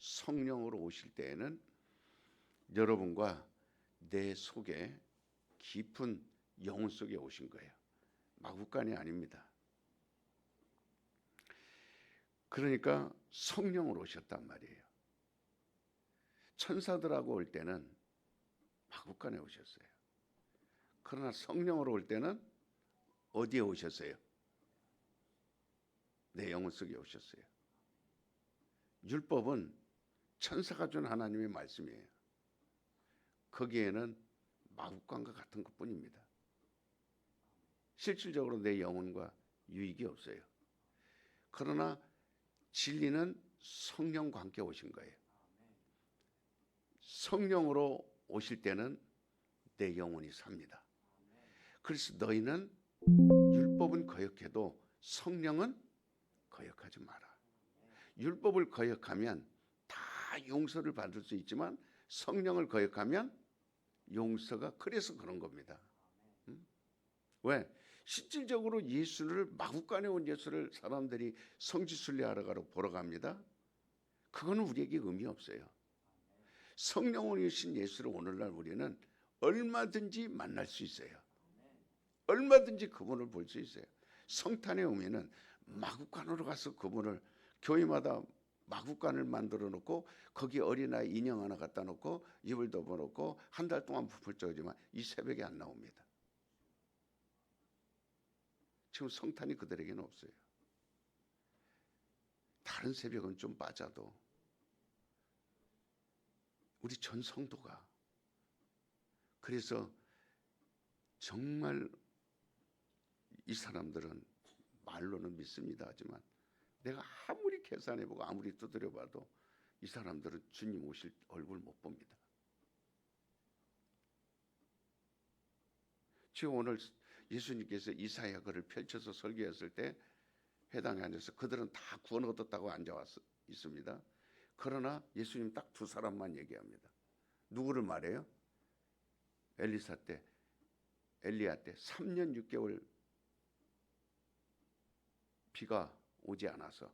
성령으로 오실 때에는 여러분과 내 속에 깊은 영혼 속에 오신 거예요. 마구간이 아닙니다. 그러니까 성령으로 오셨단 말이에요. 천사들하고 올 때는 마구간에 오셨어요. 그러나 성령으로 올 때는 어디에 오셨어요? 내 영혼 속에 오셨어요. 율법은 천사가 준 하나님의 말씀이에요. 거기에는 마구간과 같은 것뿐입니다. 실질적으로 내 영혼과 유익이 없어요. 그러나 진리는 성령과 함께 오신 거예요. 성령으로 오실 때는 내 영혼이 삽니다. 그래서 너희는 율법은 거역해도 성령은 거역하지 마라. 율법을 거역하면 다 용서를 받을 수 있지만 성령을 거역하면 용서가 그래서 그런 겁니다. 왜? 실질적으로 예수를 마구간에 온 예수를 사람들이 성지순례하러 보러 갑니다. 그거는 우리에게 의미 없어요. 성령으로 오신 예수를 오늘날 우리는 얼마든지 만날 수 있어요. 얼마든지 그분을 볼 수 있어요. 성탄에 오면은 마구간으로 가서 그분을 교회마다 마구간을 만들어 놓고 거기 어린아이 인형 하나 갖다 놓고 입을 덮어 놓고 한 달 동안 부풀 적이지만 이 새벽에 안 나옵니다. 지금 성탄이 그들에게는 없어요. 다른 새벽은 좀 맞아도 우리 전 성도가 그래서 정말 이 사람들은 말로는 믿습니다 하지만 내가 아무리 계산해보고 아무리 두드려봐도 이 사람들은 주님 오실 얼굴 못 봅니다. 지금 오늘 예수님께서 이사야 글을 펼쳐서 설교했을 때 회당에 앉아서 그들은 다 구원 얻었다고 앉아 있습니다. 그러나 예수님 딱 두 사람만 얘기합니다. 누구를 말해요? 엘리야 때 3년 6개월 비가 오지 않아서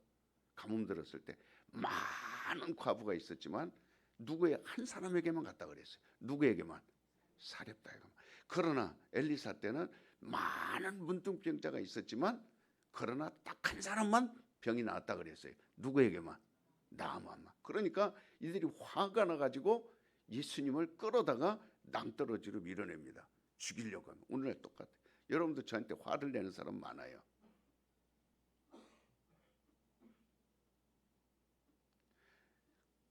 가뭄 들었을 때 많은 과부가 있었지만 누구의 한 사람에게만 갔다 그랬어요. 누구에게만? 사렙다에게만. 그러나 엘리사 때는 많은 문둥병자가 있었지만 그러나 딱 한 사람만 병이 나았다 그랬어요. 누구에게만? 나아만만. 그러니까 이들이 화가 나가지고 예수님을 끌어다가 낭떠러지로 밀어냅니다. 죽이려고 하면. 오늘날 똑같아요. 여러분도 저한테 화를 내는 사람 많아요.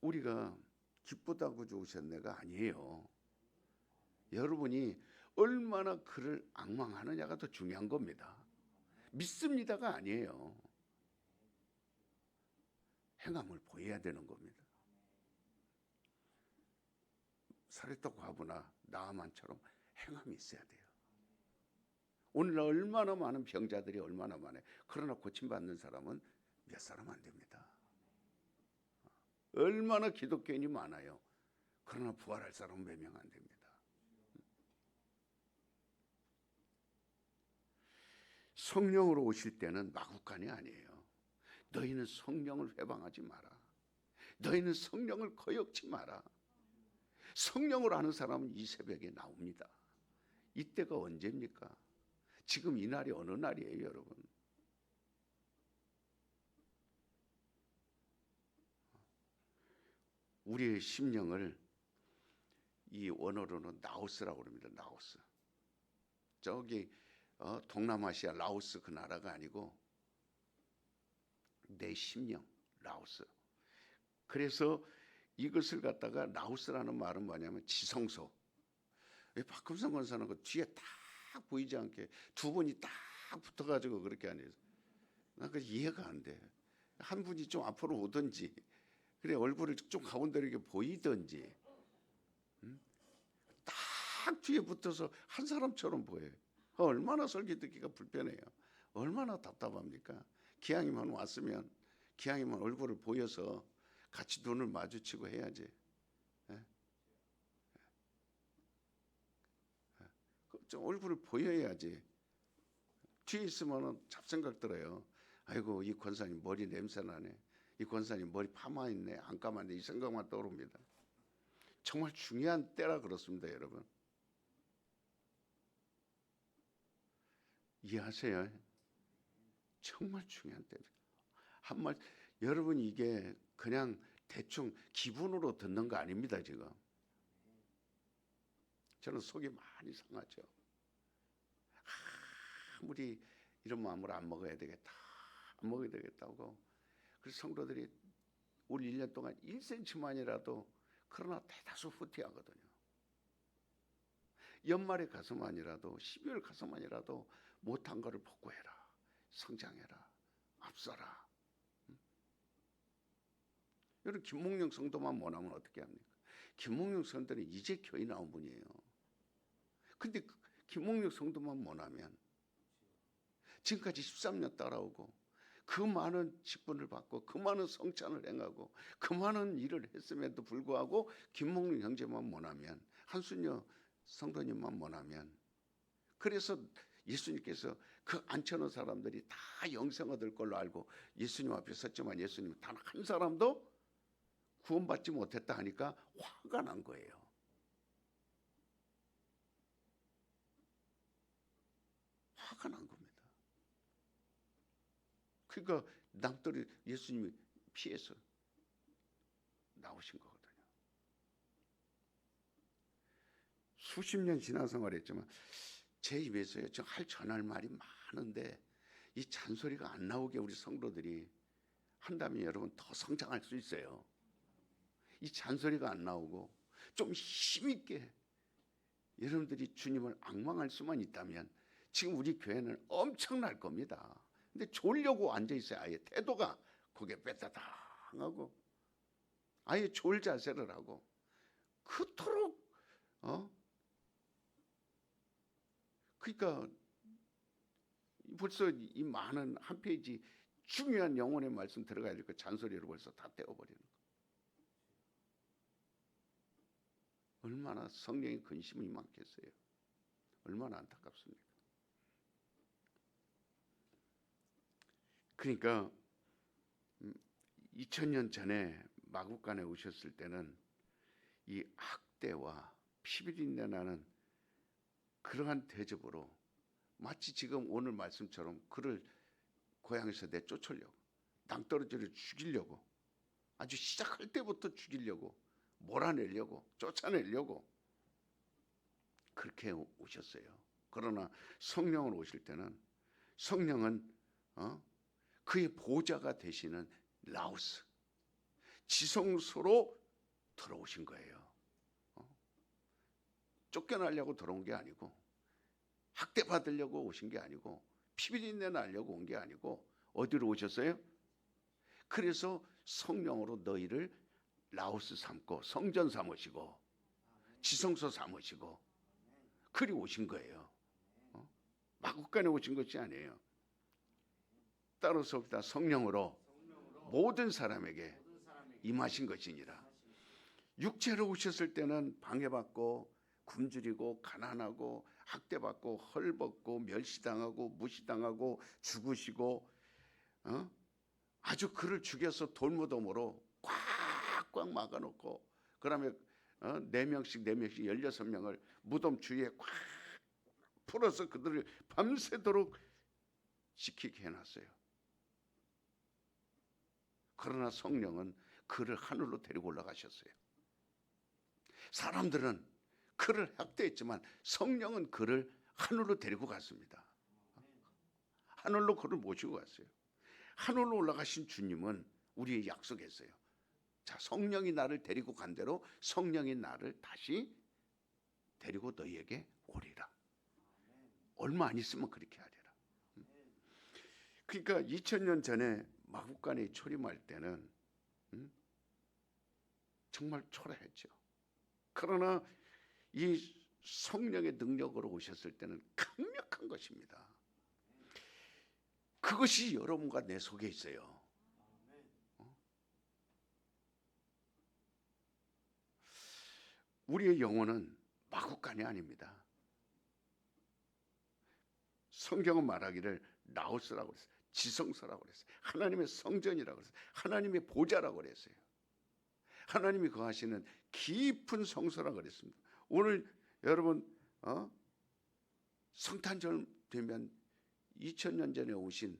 우리가 기쁘다고 좋으신 내가 아니에요. 여러분이 얼마나 그를 앙망하느냐가 더 중요한 겁니다. 믿습니다가 아니에요. 행함을 보여야 되는 겁니다. 사렙다 과부나 나아만처럼 행함이 있어야 돼요. 오늘날 얼마나 많은 병자들이 얼마나 많아요. 그러나 고침받는 사람은 몇 사람 안 됩니다. 얼마나 기독교인이 많아요. 그러나 부활할 사람은 몇 명 안 됩니다. 성령으로 오실 때는 마구간이 아니에요. 너희는 성령을 회방하지 마라. 너희는 성령을 거역지 마라. 성령을 아는 사람은 이 새벽에 나옵니다. 이때가 언제입니까? 지금 이 날이 어느 날이에요, 여러분? 우리의 심령을 이 원어로는 나우스라고 합니다. 나우스. 저기 동남아시아 라오스 그 나라가 아니고 내 심령 라오스. 그래서 이것을 갖다가 라오스라는 말은 뭐냐면 지성소. 왜 박금성 권사는 그 뒤에 딱 보이지 않게 두 분이 딱 붙어가지고 그렇게 하니 난 그 이해가 안 돼. 한 분이 좀 앞으로 오든지 그래 얼굴을 좀 가운데로 이렇게 보이든지 딱 뒤에 붙어서 한 사람처럼 보여요. 얼마나 설교 듣기가 불편해요. 얼마나 답답합니까? 기왕이만 왔으면 기왕이만 얼굴을 보여서 같이 눈을 마주치고 해야지. 좀 얼굴을 보여야지. 뒤에 있으면 잡생각 들어요. 아이고 이 권사님 머리 냄새 나네. 이 권사님 머리 파마 있네, 안 감았네, 이 생각만 떠오릅니다. 정말 중요한 때라 그렇습니다, 여러분. 이해하세요? 정말 중요한 때. 한말 여러분, 이게 그냥 대충 기분으로 듣는 거 아닙니다. 지금 저는 속이 많이 상하죠. 아무리 이런 마음으로 안 먹어야 되겠다, 안 먹어야 되겠다고. 그래서 성도들이 올 1년 동안 1cm만이라도, 그러나 대다수 후퇴하거든요. 연말에 가서만이라도, 12월 가서만이라도 못한 거를 복구해라, 성장해라, 앞서라. 여러분, 김몽룡 성도만 못하면 어떻게 합니까? 김몽룡 성도는 이제 교회 나온 분이에요. 근데 김몽룡 성도만 못하면, 지금까지 13년 따라오고 그 많은 직분을 받고 그 많은 성찬을 행하고 그 많은 일을 했음에도 불구하고 김몽룡 형제만 못하면, 한순여 성도님만 못하면, 그래서 예수님께서 그 앉혀놓은 사람들이 다 영생 얻을 걸로 알고 예수님 앞에 섰지만 예수님 단 한 사람도 구원받지 못했다 하니까 화가 난 거예요. 화가 난 겁니다. 그러니까 남들이 예수님이 피해서 나오신 거거든요. 수십 년 신앙생활을 했지만 제 입에서요, 저 전할 말이 많은데 이 잔소리가 안 나오게 우리 성도들이 한다면 여러분 더 성장할 수 있어요. 이 잔소리가 안 나오고 좀 힘있게 여러분들이 주님을 앙망할 수만 있다면 지금 우리 교회는 엄청날 겁니다. 근데 졸려고 앉아있어요. 아예 태도가 고개 빼다당하고 아예 졸 자세를 하고 그토록 그러니까 벌써 이 많은 한 페이지 중요한 영혼의 말씀 들어가야 될 거 잔소리로 벌써 다 떼어버리는 거. 얼마나 성령의 근심이 많겠어요. 얼마나 안타깝습니까? 그러니까 2000년 전에 마국간에 오셨을 때는 이 학대와 피비린내 나는 그러한 대접으로 마치 지금 오늘 말씀처럼 그를 고향에서 내쫓으려고, 낭떠러지를 죽이려고, 아주 시작할 때부터 죽이려고, 몰아내려고, 쫓아내려고 그렇게 오셨어요. 그러나 성령으로 오실 때는 성령은 그의 보좌가 되시는 라오스, 지성소로 들어오신 거예요. 쫓겨나려고 들어온 게 아니고, 학대받으려고 오신 게 아니고, 피비린내 나려고 온 게 아니고, 어디로 오셨어요? 그래서 성령으로 너희를 라오스 삼고 성전 삼으시고 지성소 삼으시고 그리 오신 거예요. 마국간에 오신 것이 아니에요. 따라서 성령으로 모든 사람에게 임하신 것이니라. 육체로 오셨을 때는 방해받고 굶주리고 가난하고 학대받고 헐벗고 멸시당하고 무시당하고 죽으시고 아주 그를 죽여서 돌무덤으로 꽉꽉 막아놓고 그다음에 4명씩 16명을 무덤 주위에 꽉 풀어서 그들을 밤새도록 지키게 해놨어요. 그러나 성령은 그를 하늘로 데리고 올라가셨어요. 사람들은 그를 학대했지만 성령은 그를 하늘로 데리고 갔습니다. 하늘로 그를 모시고 갔어요. 하늘로 올라가신 주님은 우리의 약속했어요. 자, 성령이 나를 데리고 간 대로 성령이 나를 다시 데리고 너희에게 오리라. 얼마 안 있으면 그렇게 하리라. 그러니까 2000년 전에 마국간에 초림할 때는 정말 초라했죠. 그러나 이 성령의 능력으로 오셨을 때는 강력한 것입니다. 그것이 여러분과 내 속에 있어요. 우리의 영혼은 마국간이 아닙니다. 성경은 말하기를 라오스라고 했어요. 지성소라고 그랬어요. 하나님의 성전이라고 그랬어요. 하나님의 보좌라고 그랬어요. 하나님이 거하시는 깊은 성소라고 그랬습니다. 오늘 여러분 성탄절 되면 2000년 전에 오신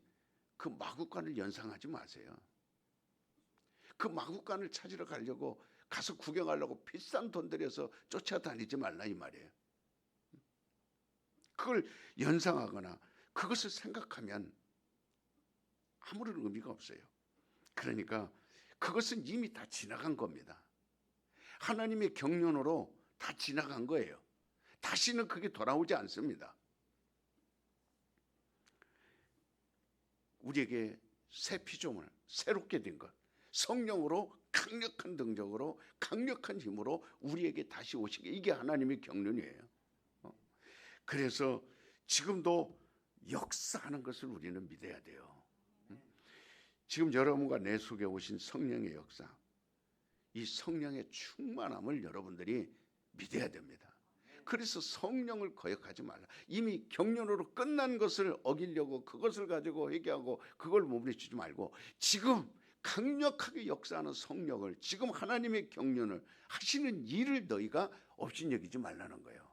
그 마구간을 연상하지 마세요. 그 마구간을 찾으러 가려고 가서 구경하려고 비싼 돈 들여서 쫓아다니지 말라 이 말이에요. 그걸 연상하거나 그것을 생각하면 아무런 의미가 없어요. 그러니까 그것은 이미 다 지나간 겁니다. 하나님의 경륜으로 다 지나간 거예요. 다시는 그게 돌아오지 않습니다. 우리에게 새 피조물, 새롭게 된 것, 성령으로 강력한 능력으로 강력한 힘으로 우리에게 다시 오시게, 이게 하나님의 경륜이에요. 그래서 지금도 역사하는 것을 우리는 믿어야 돼요. 지금 여러분과 내 속에 오신 성령의 역사, 이 성령의 충만함을 여러분들이 믿어야 됩니다. 그래서 성령을 거역하지 말라. 이미 경륜으로 끝난 것을 어기려고 그것을 가지고 회개하고 그걸 몸부림치지 말고 지금 강력하게 역사하는 성령을, 지금 하나님의 경륜을 하시는 일을 너희가 없이 여기지 말라는 거예요.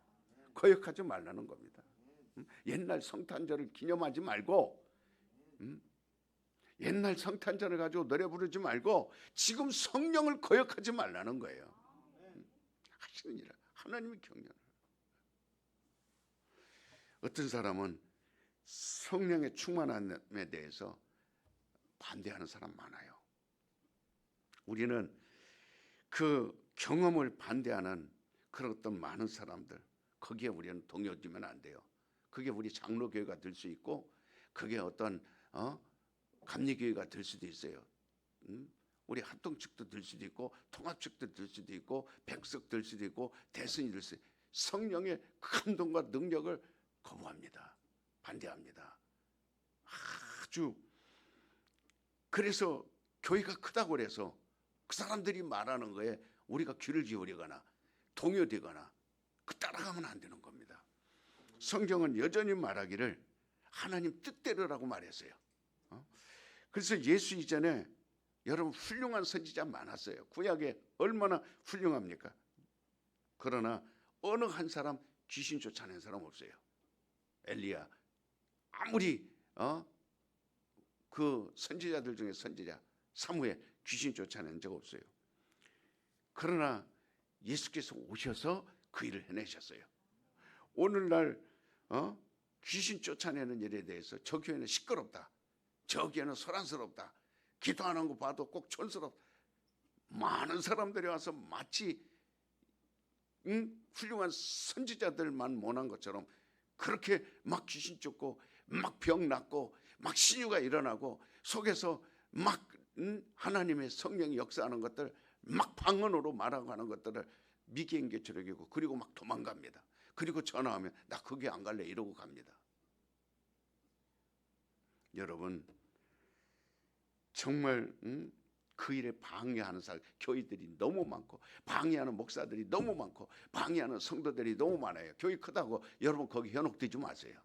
거역하지 말라는 겁니다. 옛날 성탄절을 기념하지 말고 옛날 성탄절을 가지고 노래 부르지 말고 지금 성령을 거역하지 말라는 거예요. 하시는 일을, 하나님의 경륜을. 어떤 사람은 성령의 충만함에 대해서 반대하는 사람 많아요. 우리는 그 경험을 반대하는 그런 어떤 많은 사람들, 거기에 우리는 동요되면 안 돼요. 그게 우리 장로교회가 될 수 있고 그게 어떤 감리교회가 될 수도 있어요. 우리 합동 측도 될 수도 있고 통합 측도 될 수도 있고 백석 될 수도 있고 대선이 될 수도 있고 성령의 감동과 능력을 거부합니다. 반대합니다. 아주 그래서 교회가 크다고 그래서 그 사람들이 말하는 거에 우리가 귀를 기울이거나 동요되거나 따라가면 안 되는 겁니다. 성경은 여전히 말하기를 하나님 뜻대로라고 말했어요. 그래서 예수 이전에 여러분 훌륭한 선지자 많았어요. 구약에 얼마나 훌륭합니까? 그러나 어느 한 사람 귀신 쫓아낸 사람 없어요. 엘리야, 아무리 그 선지자들 중에 선지자 사무엘 귀신 쫓아낸 적 없어요. 그러나 예수께서 오셔서 그 일을 해내셨어요. 오늘날 귀신 쫓아내는 일에 대해서 저 교회는 시끄럽다, 저 교회는 소란스럽다, 기도하는 거 봐도 꼭 촌스럽다, 많은 사람들이 와서 마치 훌륭한 선지자들만 모난 것처럼 그렇게 막 귀신 쫓고 막 병 낫고 막 신유가 일어나고 속에서 막 하나님의 성령이 역사하는 것들 막 방언으로 말하고 하는 것들을 미개인개처럼 그리고 막 도망갑니다. 그리고 전화하면 나 거기 안 갈래 이러고 갑니다. 여러분 정말 그 일에 방해하는 교회들이 너무 많고 방해하는 목사들이 너무 많고 방해하는 성도들이 너무 많아요. 교회 크다고 여러분 거기 현혹되지 마세요.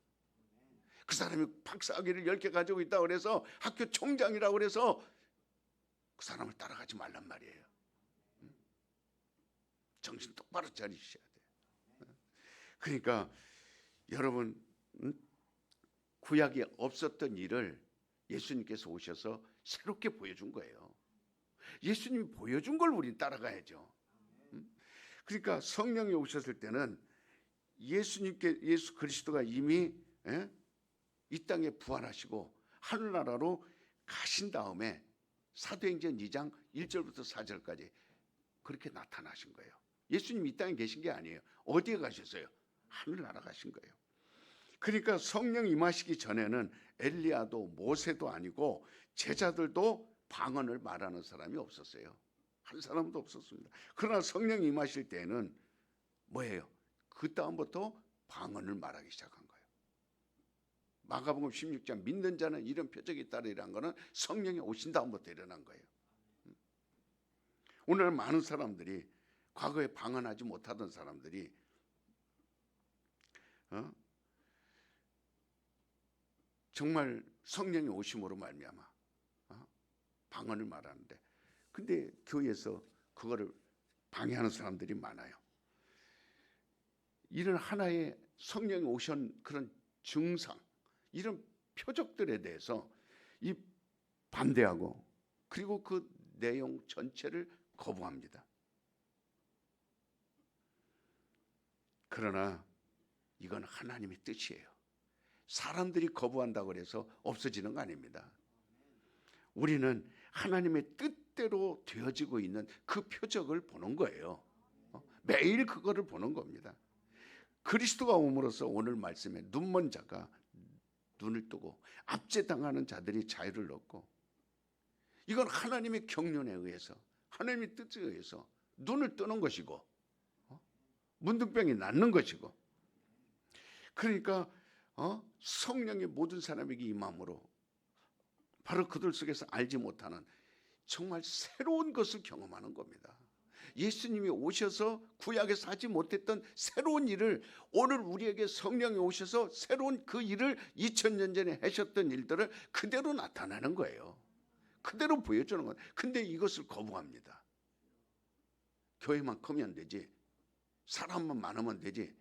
그 사람이 박사학위를 10개 가지고 있다고 그래서 학교 총장이라고 그래서 그 사람을 따라가지 말란 말이에요. 정신 똑바로 차리셔야 돼요. 그러니까 여러분 구약에 없었던 일을 예수님께서 오셔서 새롭게 보여준 거예요. 예수님이 보여준 걸 우리는 따라가야죠. 그러니까 성령이 오셨을 때는 예수 그리스도가 이미 이 땅에 부활하시고 하늘나라로 가신 다음에 사도행전 2장 1절부터 4절까지 그렇게 나타나신 거예요. 예수님이 이 땅에 계신 게 아니에요. 어디에 가셨어요? 하늘나라 가신 거예요. 그러니까 성령 임하시기 전에는 엘리야도 모세도 아니고 제자들도 방언을 말하는 사람이 없었어요. 한 사람도 없었습니다. 그러나 성령 임하실 때는 뭐예요? 그 다음부터 방언을 말하기 시작한 거예요. 마가복음 16장 믿는 자는 이런 표적이 따르리라는 것은 성령이 오신 다음부터 일어난 거예요. 오늘 많은 사람들이 과거에 방언하지 못하던 사람들이 정말 성령의 오심으로 말미암아 방언을 말하는데, 근데 교회에서 그거를 방해하는 사람들이 많아요. 이런 하나의 성령이 오신 그런 증상, 이런 표적들에 대해서 이 반대하고, 그리고 그 내용 전체를 거부합니다. 그러나 이건 하나님의 뜻이에요. 사람들이 거부한다고 해서 없어지는 거 아닙니다. 우리는 하나님의 뜻대로 되어지고 있는 그 표적을 보는 거예요. 매일 그거를 보는 겁니다. 그리스도가 옴으로써 오늘 말씀에 눈먼 자가 눈을 뜨고 압제당하는 자들이 자유를 얻고, 이건 하나님의 경륜에 의해서, 하나님의 뜻에 의해서 눈을 뜨는 것이고, 문둥병이 낫는 것이고, 그러니까 성령의 모든 사람에게 임함으로 바로 그들 속에서 알지 못하는 정말 새로운 것을 경험하는 겁니다. 예수님이 오셔서 구약에서 하지 못했던 새로운 일을 오늘 우리에게 성령이 오셔서 새로운 그 일을 2000년 전에 하셨던 일들을 그대로 나타나는 거예요. 그대로 보여주는 거예요. 근데 이것을 거부합니다. 교회만 크면 되지, 사람만 많으면 되지,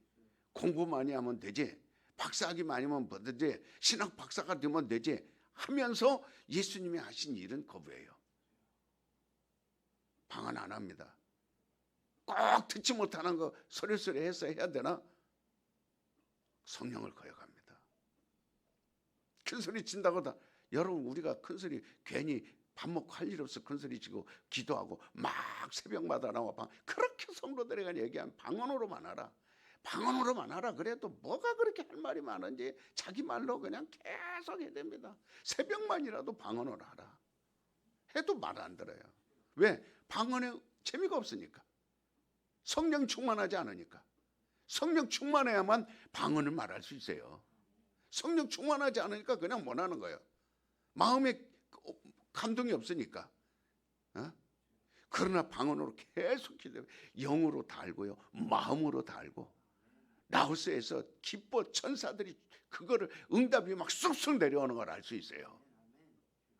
공부 많이 하면 되지, 박사학위 많이 하면 되지, 신학 박사가 되면 되지 하면서 예수님이 하신 일은 거부해요. 방언 안 합니다. 꼭 듣지 못하는 거 소리소리 해서 해야 되나? 성령을 거역합니다. 큰소리 친다고 다, 여러분 우리가 큰소리 괜히 밥 먹고 할 일 없어 큰소리 치고 기도하고 막 새벽마다 나와 그렇게 성도들에게 얘기하면 방언으로만 하라. 방언으로만 하라. 그래도 뭐가 그렇게 할 말이 많은지 자기 말로 그냥 계속 해야 됩니다. 새벽만이라도 방언으로 하라. 해도 말 안 들어요. 왜? 방언에 재미가 없으니까. 성령 충만하지 않으니까. 성령 충만해야만 방언을 말할 수 있어요. 성령 충만하지 않으니까 그냥 못 하는 거예요. 마음에 감동이 없으니까. 그러나 방언으로 계속 기도해요. 영으로 다 알고요, 마음으로 다 알고, 라오스에서 기뻐 천사들이 그거를 응답이 막 쑥쑥 내려오는 걸 알 수 있어요.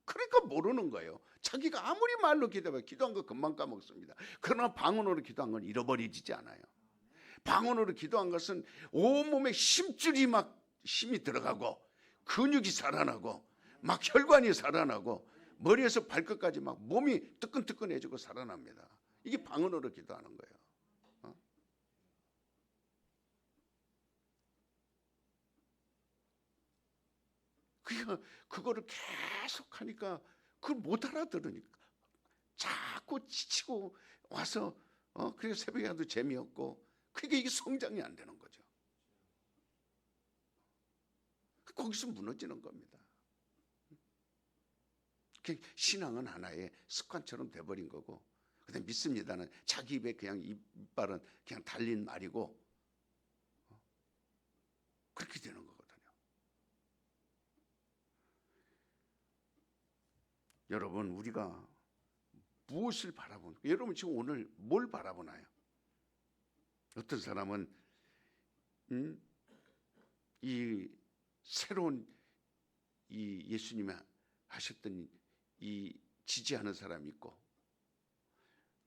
그러니까 모르는 거예요. 자기가 아무리 말로 기도해봐요. 기도한 거 금방 까먹습니다. 그러나 방언으로 기도한 건 잃어버리지 않아요. 방언으로 기도한 것은 온몸에 힘줄이 막 힘이 들어가고, 근육이 살아나고, 막 혈관이 살아나고, 머리에서 발끝까지 막 몸이 뜨끈뜨끈해지고 살아납니다. 이게 방언으로 기도하는 거예요. 그러니까 그거를 계속 하니까 그걸 못 알아들으니까 자꾸 지치고 와서 그래서 새벽에 가도 재미없고, 그러니까 이게 성장이 안 되는 거죠. 거기서 무너지는 겁니다. 신앙은 하나의 습관처럼 돼버린 거고, 그다음 믿습니다는 자기 입에 그냥 이빨은 그냥 달린 말이고, 그렇게 되는 거거든요. 여러분 우리가 무엇을 바라보는, 여러분 지금 오늘 뭘 바라보나요? 어떤 사람은 이 새로운 이 예수님이 하셨던 이 지지하는 사람이 있고,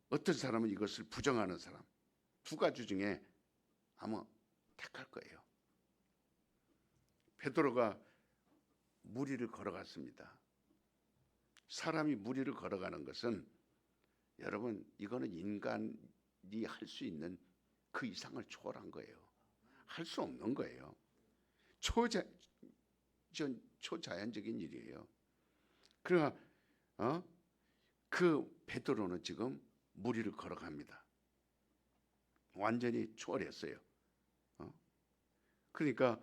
어떤 사람은 이것을 부정하는 사람, 두 가지 중에 아마 택할 거예요. 베드로가 무리를 걸어갔습니다. 사람이 무리를 걸어가는 것은 여러분 이거는 인간이 할 수 있는 그 이상을 초월한 거예요. 할 수 없는 거예요. 초자연적인 일이에요. 그러나 그 베드로는 지금 무리를 걸어갑니다. 완전히 초월했어요. 그러니까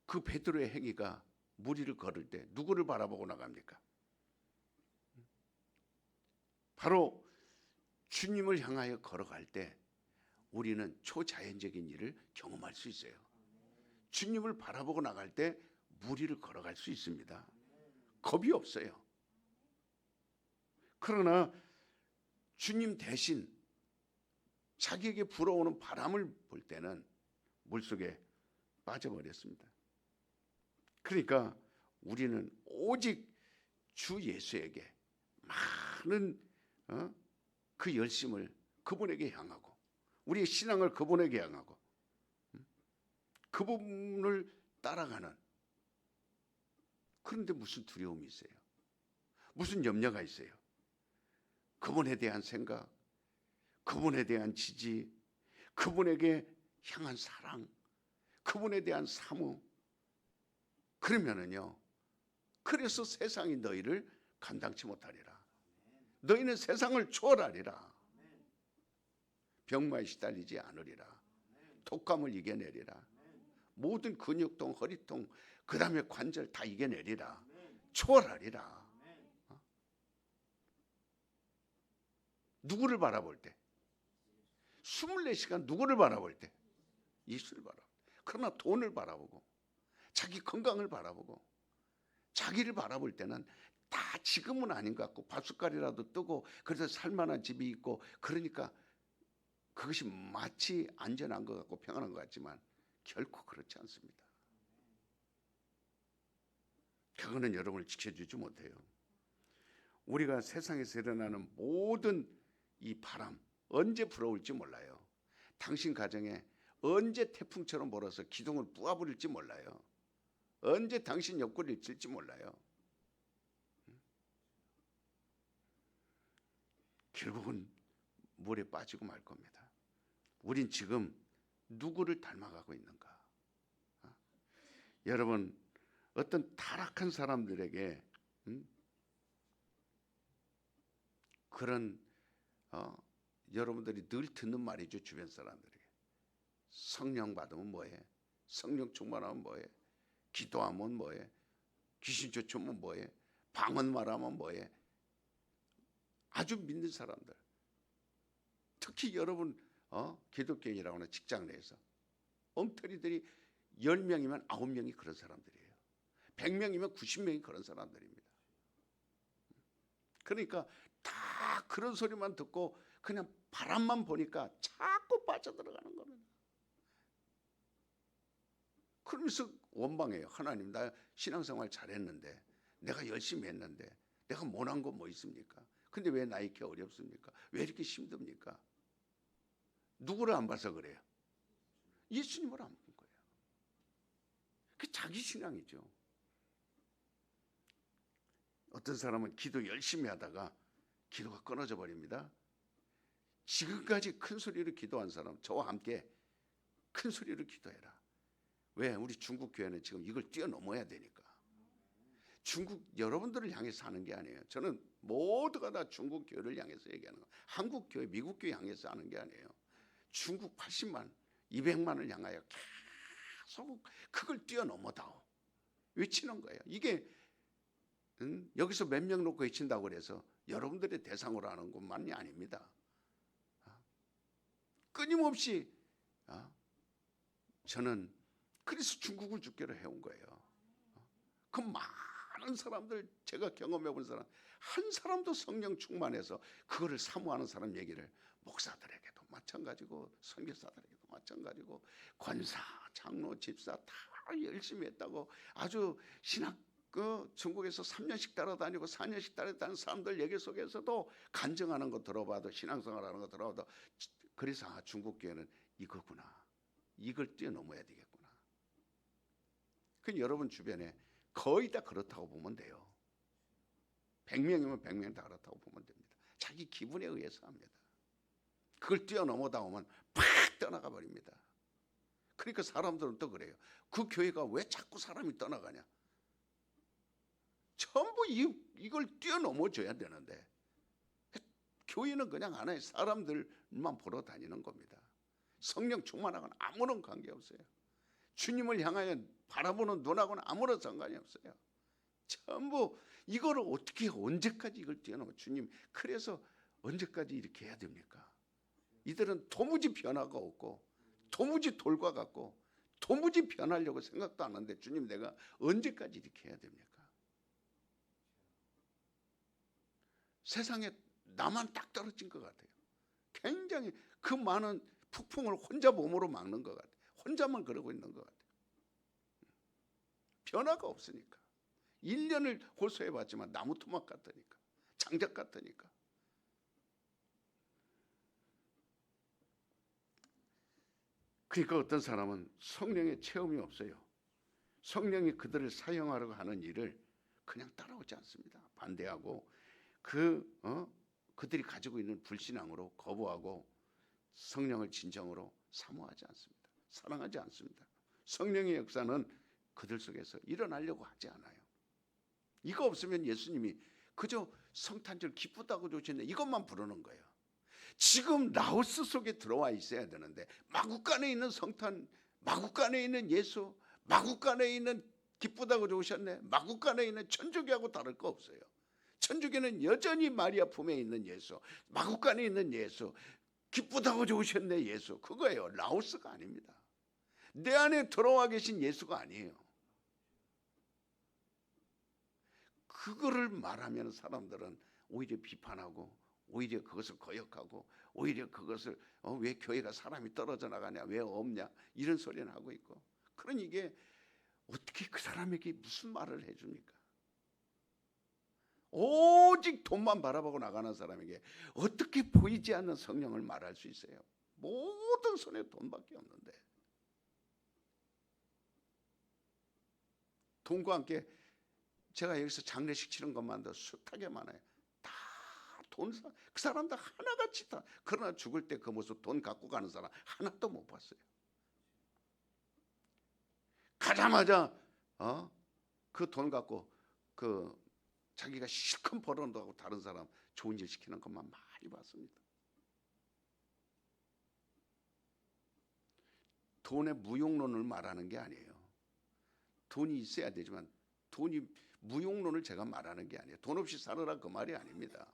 그 베드로의 행위가, 무리를 걸을 때 누구를 바라보고 나갑니까? 바로 주님을 향하여 걸어갈 때 우리는 초자연적인 일을 경험할 수 있어요. 주님을 바라보고 나갈 때 무리를 걸어갈 수 있습니다. 겁이 없어요. 그러나 주님 대신 자기에게 불어오는 바람을 볼 때는 물속에 빠져버렸습니다. 그러니까 우리는 오직 주 예수에게 많은 그 열심을 그분에게 향하고 우리의 신앙을 그분에게 향하고 그분을 따라가는, 그런데 무슨 두려움이 있어요? 무슨 염려가 있어요? 그분에 대한 생각, 그분에 대한 지지, 그분에게 향한 사랑, 그분에 대한 사모. 그러면은요, 그래서 세상이 너희를 감당치 못하리라. 너희는 세상을 초월하리라. 병마에 시달리지 않으리라. 독감을 이겨내리라. 모든 근육통, 허리통, 그 다음에 관절 다 이겨내리라. 초월하리라. 누구를 바라볼 때? 24시간 누구를 바라볼 때? 예수를 바라볼 때. 그러나 돈을 바라보고 자기 건강을 바라보고 자기를 바라볼 때는 다 지금은 아닌 것 같고 밥숟갈이라도 뜨고 그래서 살만한 집이 있고 그러니까 그것이 마치 안전한 것 같고 평안한 것 같지만 결코 그렇지 않습니다. 그거는 여러분을 지켜주지 못해요. 우리가 세상에서 일어나는 모든 이 바람 언제 불어올지 몰라요. 당신 가정에 언제 태풍처럼 불어서 기둥을 부숴버릴지 몰라요. 언제 당신 옆구리를 찔지 몰라요. 결국은 물에 빠지고 말 겁니다. 우린 지금 누구를 닮아가고 있는가? 여러분, 어떤 타락한 사람들에게 그런 여러분들이 늘 듣는 말이죠. 주변 사람들에게 성령 받으면 뭐해? 성령 충만하면 뭐해? 기도하면 뭐해? 귀신 쫓으면 뭐해? 방언 말하면 뭐해? 아주 믿는 사람들, 특히 여러분 기독교인이라고 하는 직장 내에서 엉터리들이 10명이면 9명이 그런 사람들이에요. 100명이면 90명이 그런 사람들입니다. 그러니까 다 그런 소리만 듣고 그냥 바람만 보니까 자꾸 빠져들어가는 겁니다. 그러면서 원망해요. 하나님, 나 신앙생활 잘했는데, 내가 열심히 했는데 내가 못한 거 뭐 있습니까? 근데 왜 나 이렇게 어렵습니까? 왜 이렇게 힘듭니까? 누구를 안 봐서 그래요? 예수님을 안 본 거예요. 그게 자기 신앙이죠. 어떤 사람은 기도 열심히 하다가 기도가 끊어져 버립니다. 지금까지 큰 소리로 기도한 사람, 저와 함께 큰 소리로 기도해라. 왜? 우리 중국 교회는 지금 이걸 뛰어넘어야 되니까. 중국 여러분들을 향해서 하는 게 아니에요. 저는 모두가 다 중국 교회를 향해서 얘기하는 거예요. 한국 교회, 미국 교회 향해서 하는 게 아니에요. 중국 80만, 200만을 향하여 계속 그걸 뛰어넘어다오 외치는 거예요. 이게 여기서 몇 명 놓고 외친다고 그래서 여러분들의 대상으로 하는 것만이 아닙니다. 끊임없이 저는 그래서 중국을 주께로 해온 거예요. 그 많은 사람들, 제가 경험해 본 사람 한 사람도 성령 충만해서 그거를 사모하는 사람 얘기를 목사들에게도 마찬가지고 선교사들에게도 마찬가지고 권사, 장로, 집사 다 열심히 했다고 아주 신학 중국에서 3년씩 따라다니고 4년씩 따라다니는 사람들 얘기 속에서도 간증하는 거 들어봐도 신앙생활하는 거 들어봐도 그래서 중국 교회는 이거구나, 이걸 뛰어넘어야 되겠구나. 그 여러분 주변에 거의 다 그렇다고 보면 돼요. 100명이면 100명 다 그렇다고 보면 됩니다. 자기 기분에 의해서 합니다. 그걸 뛰어넘어다 오면 팍 떠나가 버립니다. 그러니까 사람들은 또 그래요. 그 교회가 왜 자꾸 사람이 떠나가냐? 전부 이걸 뛰어넘어줘야 되는데 교회는 그냥 하나의 사람들만 보러 다니는 겁니다. 성령 충만하고는 아무런 관계없어요. 주님을 향하여 바라보는 눈하고는 아무런 상관이 없어요. 전부 이거를 어떻게 언제까지 이걸 뛰어넘어? 주님, 그래서 언제까지 이렇게 해야 됩니까? 이들은 도무지 변화가 없고 도무지 돌과 같고 도무지 변하려고 생각도 안 하는데 주님, 내가 언제까지 이렇게 해야 됩니까? 세상에 나만 딱 떨어진 것 같아요. 굉장히 그 많은 폭풍을 혼자 몸으로 막는 것 같아요. 혼자만 그러고 있는 것 같아요. 변화가 없으니까. 1년을 호소해봤지만 나무 토막 같으니까, 장작 같으니까. 그러니까 어떤 사람은 성령의 체험이 없어요. 성령이 그들을 사용하려고 하는 일을 그냥 따라오지 않습니다. 반대하고 그들이 가지고 있는 불신앙으로 거부하고 성령을 진정으로 사모하지 않습니다. 사랑하지 않습니다. 성령의 역사는 그들 속에서 일어나려고 하지 않아요. 이거 없으면 예수님이 그저 성탄절 기쁘다고 좋으신데 이것만 부르는 거예요. 지금 라오스 속에 들어와 있어야 되는데 마구간에 있는 성탄, 마구간에 있는 예수, 마구간에 있는 기쁘다고 좋으셨네, 마구간에 있는 천주교하고 다를 거 없어요. 천주교는 여전히 마리아 품에 있는 예수, 마구간에 있는 예수, 기쁘다고 좋으셨네 예수, 그거예요. 라오스가 아닙니다. 내 안에 들어와 계신 예수가 아니에요. 그거를 말하면 사람들은 오히려 비판하고 오히려 그것을 거역하고 오히려 그것을 왜 교회가 사람이 떨어져 나가냐, 왜 없냐, 이런 소리는 하고 있고. 그러니 이게 어떻게 그 사람에게 무슨 말을 해줍니까? 오직 돈만 바라보고 나가는 사람에게 어떻게 보이지 않는 성령을 말할 수 있어요? 모든 손에 돈밖에 없는데. 돈과 함께 제가 여기서 장례식 치는 것만도 숱하게 많아요. 다 돈, 그 사람들 하나같이 다. 그러나 죽을 때 그 모습 돈 갖고 가는 사람 하나도 못 봤어요. 가자마자 그 돈 갖고 자기가 실컷 벌어놓고 다른 사람 좋은 일 시키는 것만 많이 봤습니다. 돈의 무용론을 말하는 게 아니에요. 돈이 있어야 되지만 돈이 무용론을 제가 말하는 게 아니에요. 돈 없이 살아라 그 말이 아닙니다.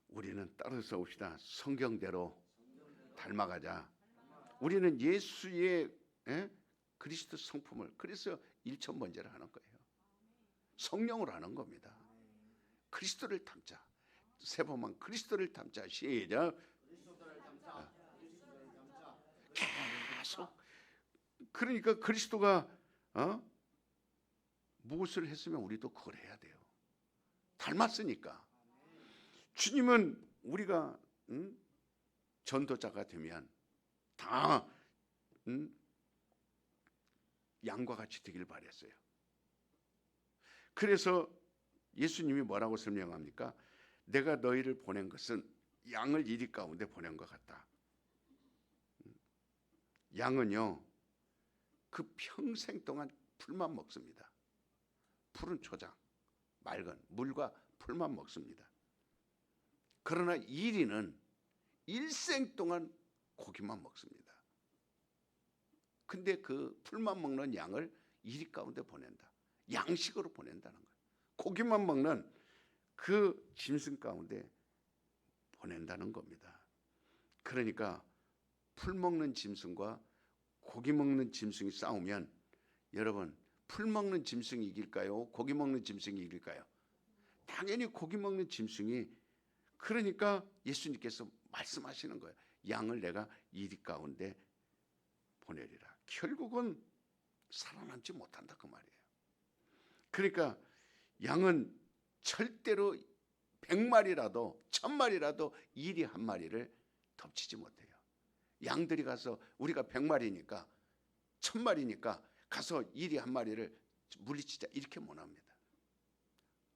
우리는 따라서 옵시다. 성경대로 닮아가자. 우리는 예수의 그리스도 성품을, 그래서 일천번제를 하는 거예요. 성령으로 하는 겁니다. 그리스도를 닮자. 세 번만 그리스도를 닮자. 시작. 계속. 그러니까 그리스도가 무엇을 했으면 우리도 그걸 해야 돼요. 닮았으니까. 주님은 우리가 전도자가 되면 다 양과 같이 되길 바랬어요. 그래서 예수님이 뭐라고 설명합니까? 내가 너희를 보낸 것은 양을 이리 가운데 보낸 것 같다. 양은요, 그 평생 동안 풀만 먹습니다. 푸른 초장, 맑은 물과 풀만 먹습니다. 그러나 이리는 일생 동안 고기만 먹습니다. 근데 그 풀만 먹는 양을 이리 가운데 보낸다. 양식으로 보낸다는 거예요. 고기만 먹는 그 짐승 가운데 보낸다는 겁니다. 그러니까 풀 먹는 짐승과 고기 먹는 짐승이 싸우면 여러분, 풀 먹는 짐승이 이길까요? 고기 먹는 짐승이 이길까요? 당연히 고기 먹는 짐승이. 그러니까 예수님께서 말씀하시는 거예요. 양을 내가 이리 가운데 보내리라. 결국은 살아남지 못한다 그 말이에요. 그러니까 양은 절대로 100마리라도 1000마리라도 이리 한 마리를 덮치지 못해요. 양들이 가서 우리가 100마리니까 1000마리니까 가서 이리 한 마리를 물리치자 이렇게 못합니다.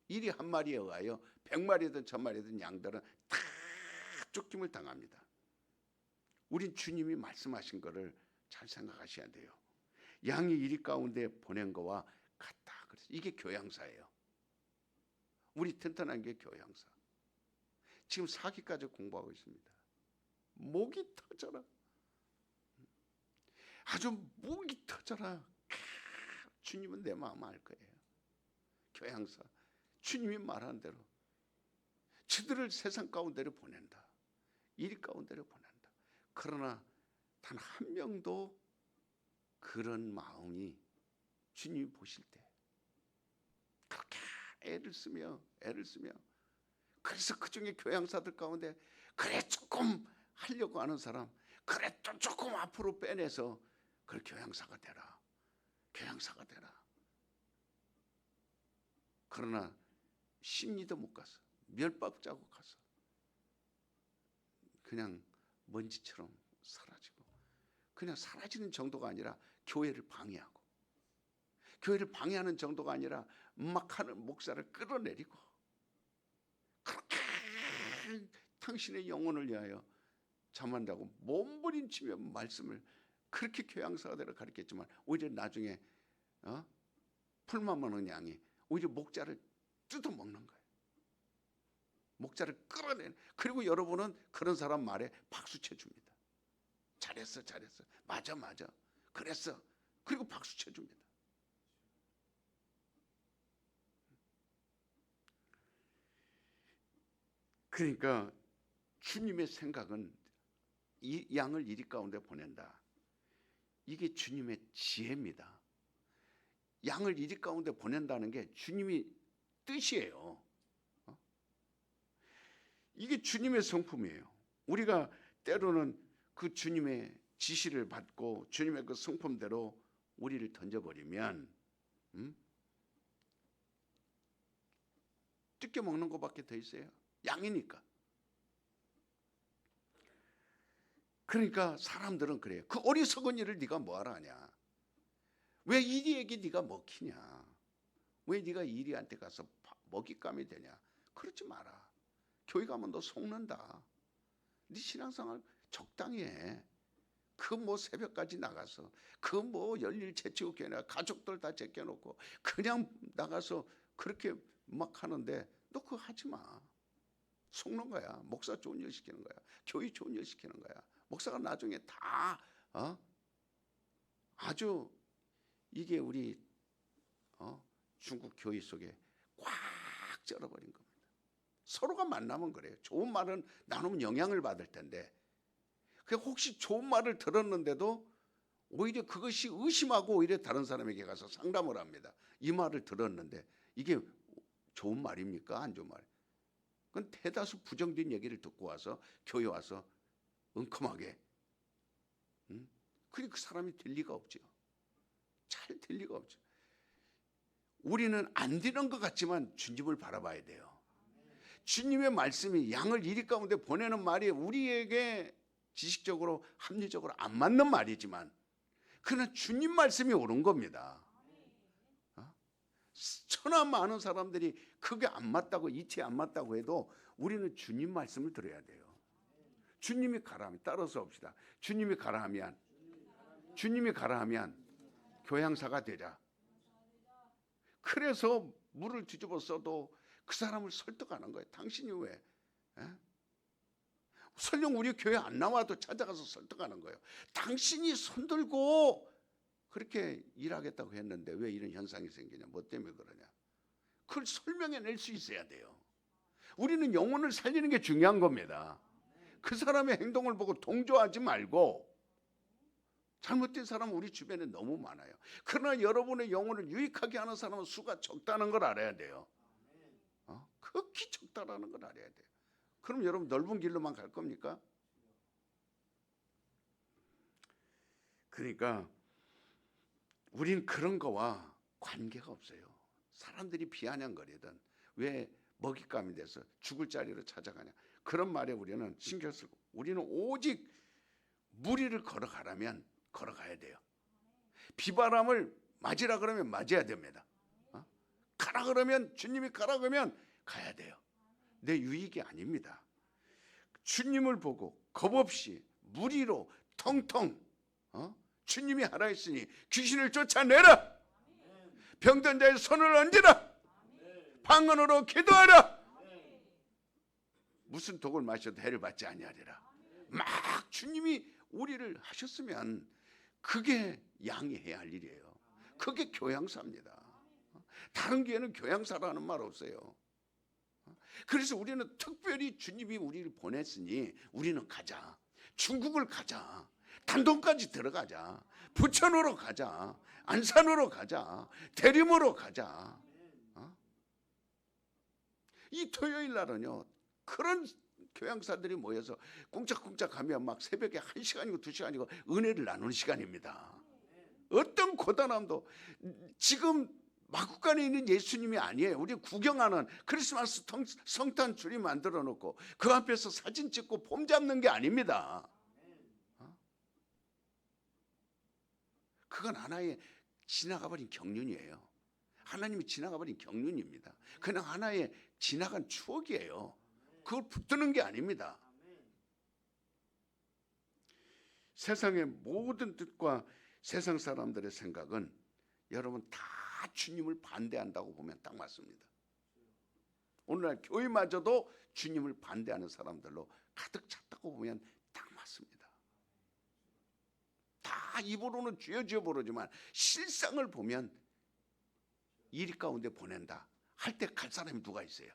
이리 한 마리에 의하여 100마리든 1000마리든 양들은 다 쫓김을 당합니다. 우린 주님이 말씀하신 거를 잘 생각하셔야 돼요. 양이 이리 가운데 보낸 거와 같다. 그래서 이게 교양사예요. 우리 튼튼한 게 교양사. 지금 4기까지 공부하고 있습니다. 목이 터져라. 아주 목이 터져라. 주님은 내 마음 알 거예요. 교양사. 주님이 말한 대로 저들을 세상 가운데로 보낸다. 일 가운데로 보낸다. 그러나 단 한 명도 그런 마음이 주님이 보실 때 그렇게 애를 쓰며 그래서 그 중에 교양사들 가운데 그래 조금 하려고 하는 사람, 그래 또 조금 앞으로 빼내서 그 교양사가 되라. 교양사가 되라. 그러나 심리도 못 가서 멸박 자국 가서 그냥 먼지처럼 사라지고, 그냥 사라지는 정도가 아니라 교회를 방해하고, 교회를 방해하는 정도가 아니라 막 하는 목사를 끌어내리고, 그렇게 당신의 영혼을 위하여 잠한다고 몸부림치며 말씀을 그렇게 교양사가 되라 가르쳤지만, 오히려 나중에 풀만 먹는 양이 오히려 목자를 뜯어먹는 거예요. 목자를 끌어내는. 그리고 여러분은 그런 사람 말에 박수 쳐줍니다. 잘했어, 잘했어, 맞아, 맞아, 그랬어. 그리고 박수 쳐줍니다. 그러니까 주님의 생각은 이 양을 이리 가운데 보낸다. 이게 주님의 지혜입니다. 양을 이리 가운데 보낸다는 게 주님이 뜻이에요. 이게 주님의 성품이에요. 우리가 때로는 그 주님의 지시를 받고 주님의 그 성품대로 우리를 던져버리면 뜯겨 먹는 것밖에 더 있어요. 양이니까. 그러니까 사람들은 그래요. 그 어리석은 일을 네가 뭐하러 하냐? 왜 이리에게 네가 먹히냐? 왜 네가 이리한테 가서 먹잇감이 되냐? 그러지 마라. 교회 가면 너 속는다. 네 신앙생활 적당히 해. 그 뭐 새벽까지 나가서 그 뭐 열일 제치고 교회 가족들 다 제껴놓고 그냥 나가서 그렇게 막 하는데 너 그거 하지 마. 속는 거야. 목사 좋은 일 시키는 거야. 교회 좋은 일 시키는 거야. 목사가 나중에 다 아주 이게 우리 중국 교회 속에 꽉 쩔어버린 겁니다. 서로가 만나면 그래요. 좋은 말은 나누면 영향을 받을 텐데, 혹시 좋은 말을 들었는데도 오히려 그것이 의심하고 오히려 다른 사람에게 가서 상담을 합니다. 이 말을 들었는데 이게 좋은 말입니까? 안 좋은 말? 그건 대다수 부정적인 얘기를 듣고 와서 교회 와서 은큼하게, 그 사람이 될 리가 없죠. 잘 될 리가 없죠. 우리는 안 되는 것 같지만 주님을 바라봐야 돼요. 주님의 말씀이 양을 이리 가운데 보내는 말이 우리에게 지식적으로 합리적으로 안 맞는 말이지만 그러나 주님 말씀이 옳은 겁니다. 천하 많은 사람들이 그게 안 맞다고, 이치 안 맞다고 해도 우리는 주님 말씀을 들어야 돼요. 주님이 가라 하면 따라서 합시다. 주님이 가라 하면 교양사가 되자. 그래서 물을 뒤집어 써도 그 사람을 설득하는 거예요. 당신이 왜? 설령 우리 교회 안 나와도 찾아가서 설득하는 거예요. 당신이 손들고 그렇게 일하겠다고 했는데 왜 이런 현상이 생기냐? 뭐 때문에 그러냐? 그걸 설명해낼 수 있어야 돼요. 우리는 영혼을 살리는 게 중요한 겁니다. 그 사람의 행동을 보고 동조하지 말고, 잘못된 사람은 우리 주변에 너무 많아요. 그러나 여러분의 영혼을 유익하게 하는 사람은 수가 적다는 걸 알아야 돼요. 극히 적다라는 걸 알아야 돼요. 그럼 여러분 넓은 길로만 갈 겁니까? 그러니까 우린 그런 거와 관계가 없어요. 사람들이 비아냥거리든 왜 먹잇감이 돼서 죽을 자리로 찾아가냐, 그런 말에 우리는 신경 쓰고, 우리는 오직 무리를 걸어가라면 걸어가야 돼요. 비바람을 맞으라 그러면 맞아야 됩니다. 가라 그러면, 주님이 가라 그러면 가야 돼요. 내 유익이 아닙니다. 주님을 보고 겁없이 무리로 텅텅 주님이 하라 했으니 귀신을 쫓아내라. 병든 자의 손을 얹으라. 방언으로 기도하라. 무슨 독을 마셔도 해를 받지 아니하리라. 막 주님이 우리를 하셨으면 그게 양이 해야 할 일이에요. 그게 교양사입니다. 다른 교회는 교양사라는 말 없어요. 그래서 우리는 특별히 주님이 우리를 보냈으니 우리는 가자. 중국을 가자. 단동까지 들어가자. 부천으로 가자. 안산으로 가자. 대림으로 가자. 이 토요일 날은요, 그런 교양사들이 모여서 꿍짝꿍짝 하면 막 새벽에 1시간이고 2시간이고 은혜를 나누는 시간입니다. 어떤 고단함도 지금 마구간에 있는 예수님이 아니에요. 우리 구경하는 크리스마스 성탄 줄이 만들어 놓고 그 앞에서 사진 찍고 폼 잡는 게 아닙니다. 그건 하나의 지나가버린 경륜이에요. 하나님이 지나가버린 경륜입니다. 그냥 하나의 지나간 추억이에요. 그걸 붙드는 게 아닙니다. 세상의 모든 뜻과 세상 사람들의 생각은 여러분 다 주님을 반대한다고 보면 딱 맞습니다. 오늘날 교회마저도 주님을 반대하는 사람들로 가득 찼다고 보면 딱 맞습니다. 다 입으로는 주여 주여 부르지만 실상을 보면 이리 가운데 보낸다 할 때 갈 사람이 누가 있어요?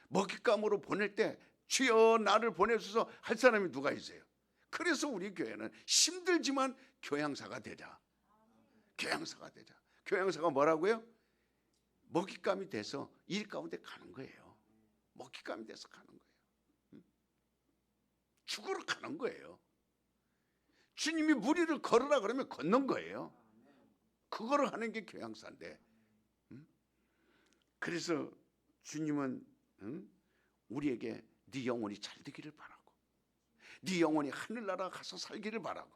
먹잇감으로 보낼 때 주여 나를 보내소서 할 사람이 누가 있어요? 그래서 우리 교회는 힘들지만 교양사가 되자. 교양사가 되자. 교양사가 뭐라고요? 먹잇감이 돼서 일 가운데 가는 거예요. 먹잇감이 돼서 가는 거예요. 죽으러 가는 거예요. 주님이 무리를 걸으라 그러면 걷는 거예요. 그거를 하는 게 교양사인데. 그래서 주님은 우리에게 네 영혼이 잘 되기를 바라고, 네 영혼이 하늘나라 가서 살기를 바라고,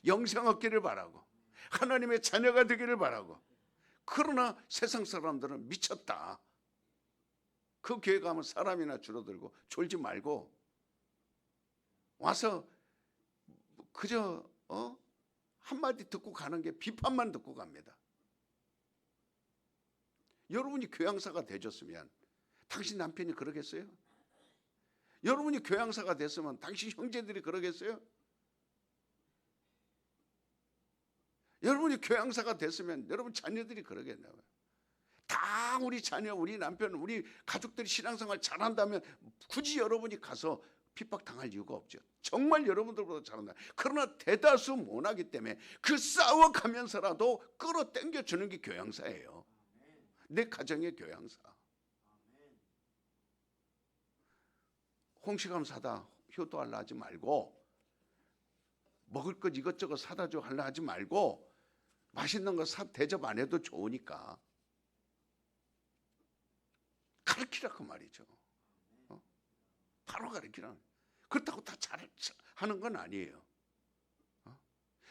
영생 얻기를 바라고, 하나님의 자녀가 되기를 바라고. 그러나 세상 사람들은 미쳤다. 그 교회 가면 사람이나 줄어들고 졸지 말고 와서 그저 한마디 듣고 가는 게 비판만 듣고 갑니다. 여러분이 교양사가 되셨으면 당신 남편이 그러겠어요? 여러분이 교양사가 됐으면 당신 형제들이 그러겠어요? 여러분이 교양사가 됐으면 여러분 자녀들이 그러겠나요? 다 우리 자녀, 우리 남편, 우리 가족들이 신앙생활 잘한다면 굳이 여러분이 가서 핍박당할 이유가 없죠. 정말 여러분들보다 잘한다. 그러나 대다수 못하기 때문에 그 싸워가면서라도 끌어당겨주는 게 교양사예요. 내 가정의 교양사. 홍시감 사다 효도하려 하지 말고, 먹을 것 이것저것 사다 줘 하려 하지 말고, 맛있는 거 대접 안 해도 좋으니까 가르치라 그 말이죠. 바로 가르치라. 그렇다고 다 잘하는 건 아니에요.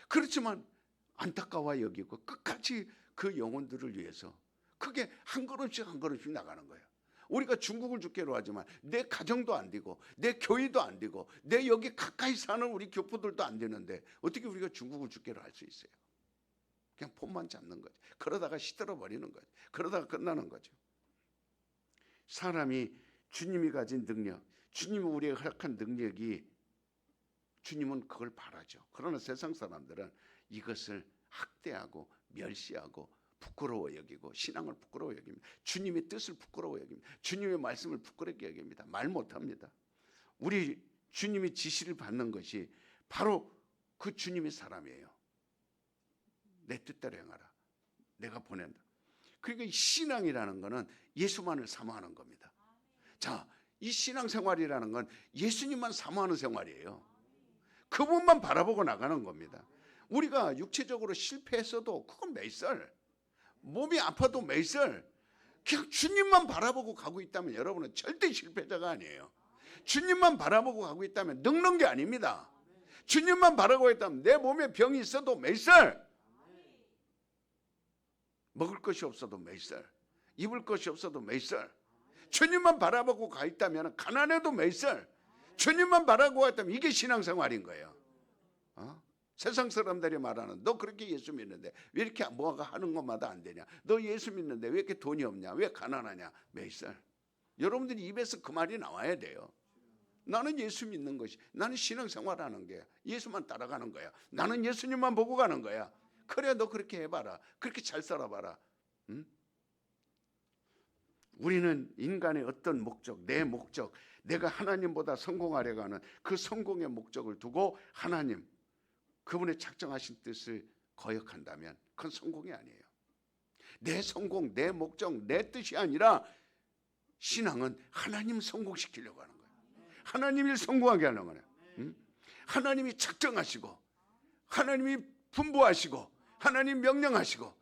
그렇지만 안타까워 여기고 끝까지 그 영혼들을 위해서 그게 한 걸음씩 한 걸음씩 나가는 거예요. 우리가 중국을 주께로 하지만 내 가정도 안 되고 내 교회도 안 되고 내 여기 가까이 사는 우리 교포들도 안 되는데 어떻게 우리가 중국을 주께로 할 수 있어요? 그냥 폼만 잡는 거죠. 그러다가 시들어 버리는 거죠. 그러다가 끝나는 거죠. 사람이 주님이 가진 능력, 주님이 우리에게 허락한 능력이, 주님은 그걸 바라죠. 그러나 세상 사람들은 이것을 학대하고 멸시하고 부끄러워 여기고 신앙을 부끄러워 여깁니다. 주님의 뜻을 부끄러워 여깁니다. 주님의 말씀을 부끄럽게 여깁니다. 말 못합니다. 우리 주님이 지시를 받는 것이 바로 그 주님의 사람이에요. 내 뜻대로 행하라. 내가 보낸다. 그러니까 신앙이라는 것은 예수만을 사모하는 겁니다. 자, 이 신앙생활이라는 건 예수님만 사모하는 생활이에요. 그분만 바라보고 나가는 겁니다. 우리가 육체적으로 실패했어도 그건 매살, 몸이 아파도 매살, 그냥 주님만 바라보고 가고 있다면 여러분은 절대 실패자가 아니에요. 주님만 바라보고 가고 있다면 늙는 게 아닙니다. 주님만 바라보고 있다면 내 몸에 병이 있어도 매살, 먹을 것이 없어도 매살, 입을 것이 없어도 매살, 주님만 바라보고 가 있다면 가난해도 매살, 주님만 바라보고 가 있다면 이게 신앙생활인 거예요. 세상 사람들이 말하는 너 그렇게 예수 믿는데 왜 이렇게 뭐가 하는 것마다 안 되냐, 너 예수 믿는데 왜 이렇게 돈이 없냐, 왜 가난하냐, 매살. 여러분들이 입에서 그 말이 나와야 돼요. 나는 예수 믿는 것이, 나는 신앙생활하는 게 예수만 따라가는 거야. 나는 예수님만 보고 가는 거야. 그래, 너 그렇게 해봐라. 그렇게 잘 살아봐라. 응? 우리는 인간의 어떤 목적, 내 목적, 내가 하나님보다 성공하려고 하는 그 성공의 목적을 두고 하나님, 그분의 작정하신 뜻을 거역한다면 그건 성공이 아니에요. 내 성공, 내 목적, 내 뜻이 아니라 신앙은 하나님 성공시키려고 하는 거예요. 하나님이 성공하게 하는 거예요. 응? 하나님이 작정하시고 하나님이 분부하시고 하나님 명령하시고.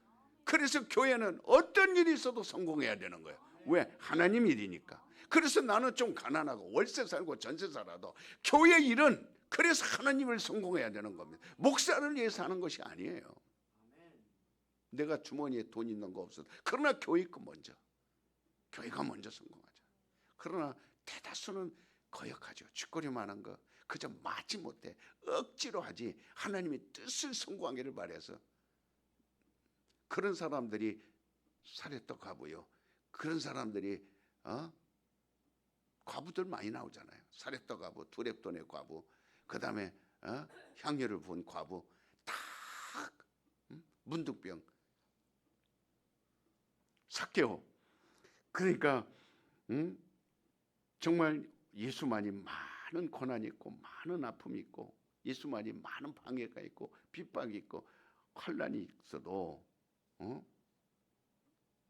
그래서 교회는 어떤 일이 있어도 성공해야 되는 거예요. 왜? 하나님 일이니까. 그래서 나는 좀 가난하고 월세 살고 전세 살아도 교회 일은 그래서 하나님을 성공해야 되는 겁니다. 목사를 위해서 하는 것이 아니에요. 내가 주머니에 돈 있는 거 없어도. 그러나 교회가 먼저. 교회가 먼저 성공하죠. 그러나 대다수는 거역하죠. 쥐꼬리만한 거 그저 맞지 못해. 억지로 하지. 하나님의 뜻을 성공하기를 바라서. 그런 사람들이 사례떡 과부요. 그런 사람들이 과부들 많이 나오잖아요. 사례떡 과부, 두렙돈의 과부, 그 다음에 향유를 부은 과부, 다 문둥병, 삭개오. 그러니까 정말 예수만이 많은 고난이 있고 많은 아픔이 있고 예수만이 많은 방해가 있고 핍박이 있고 환난이 있어도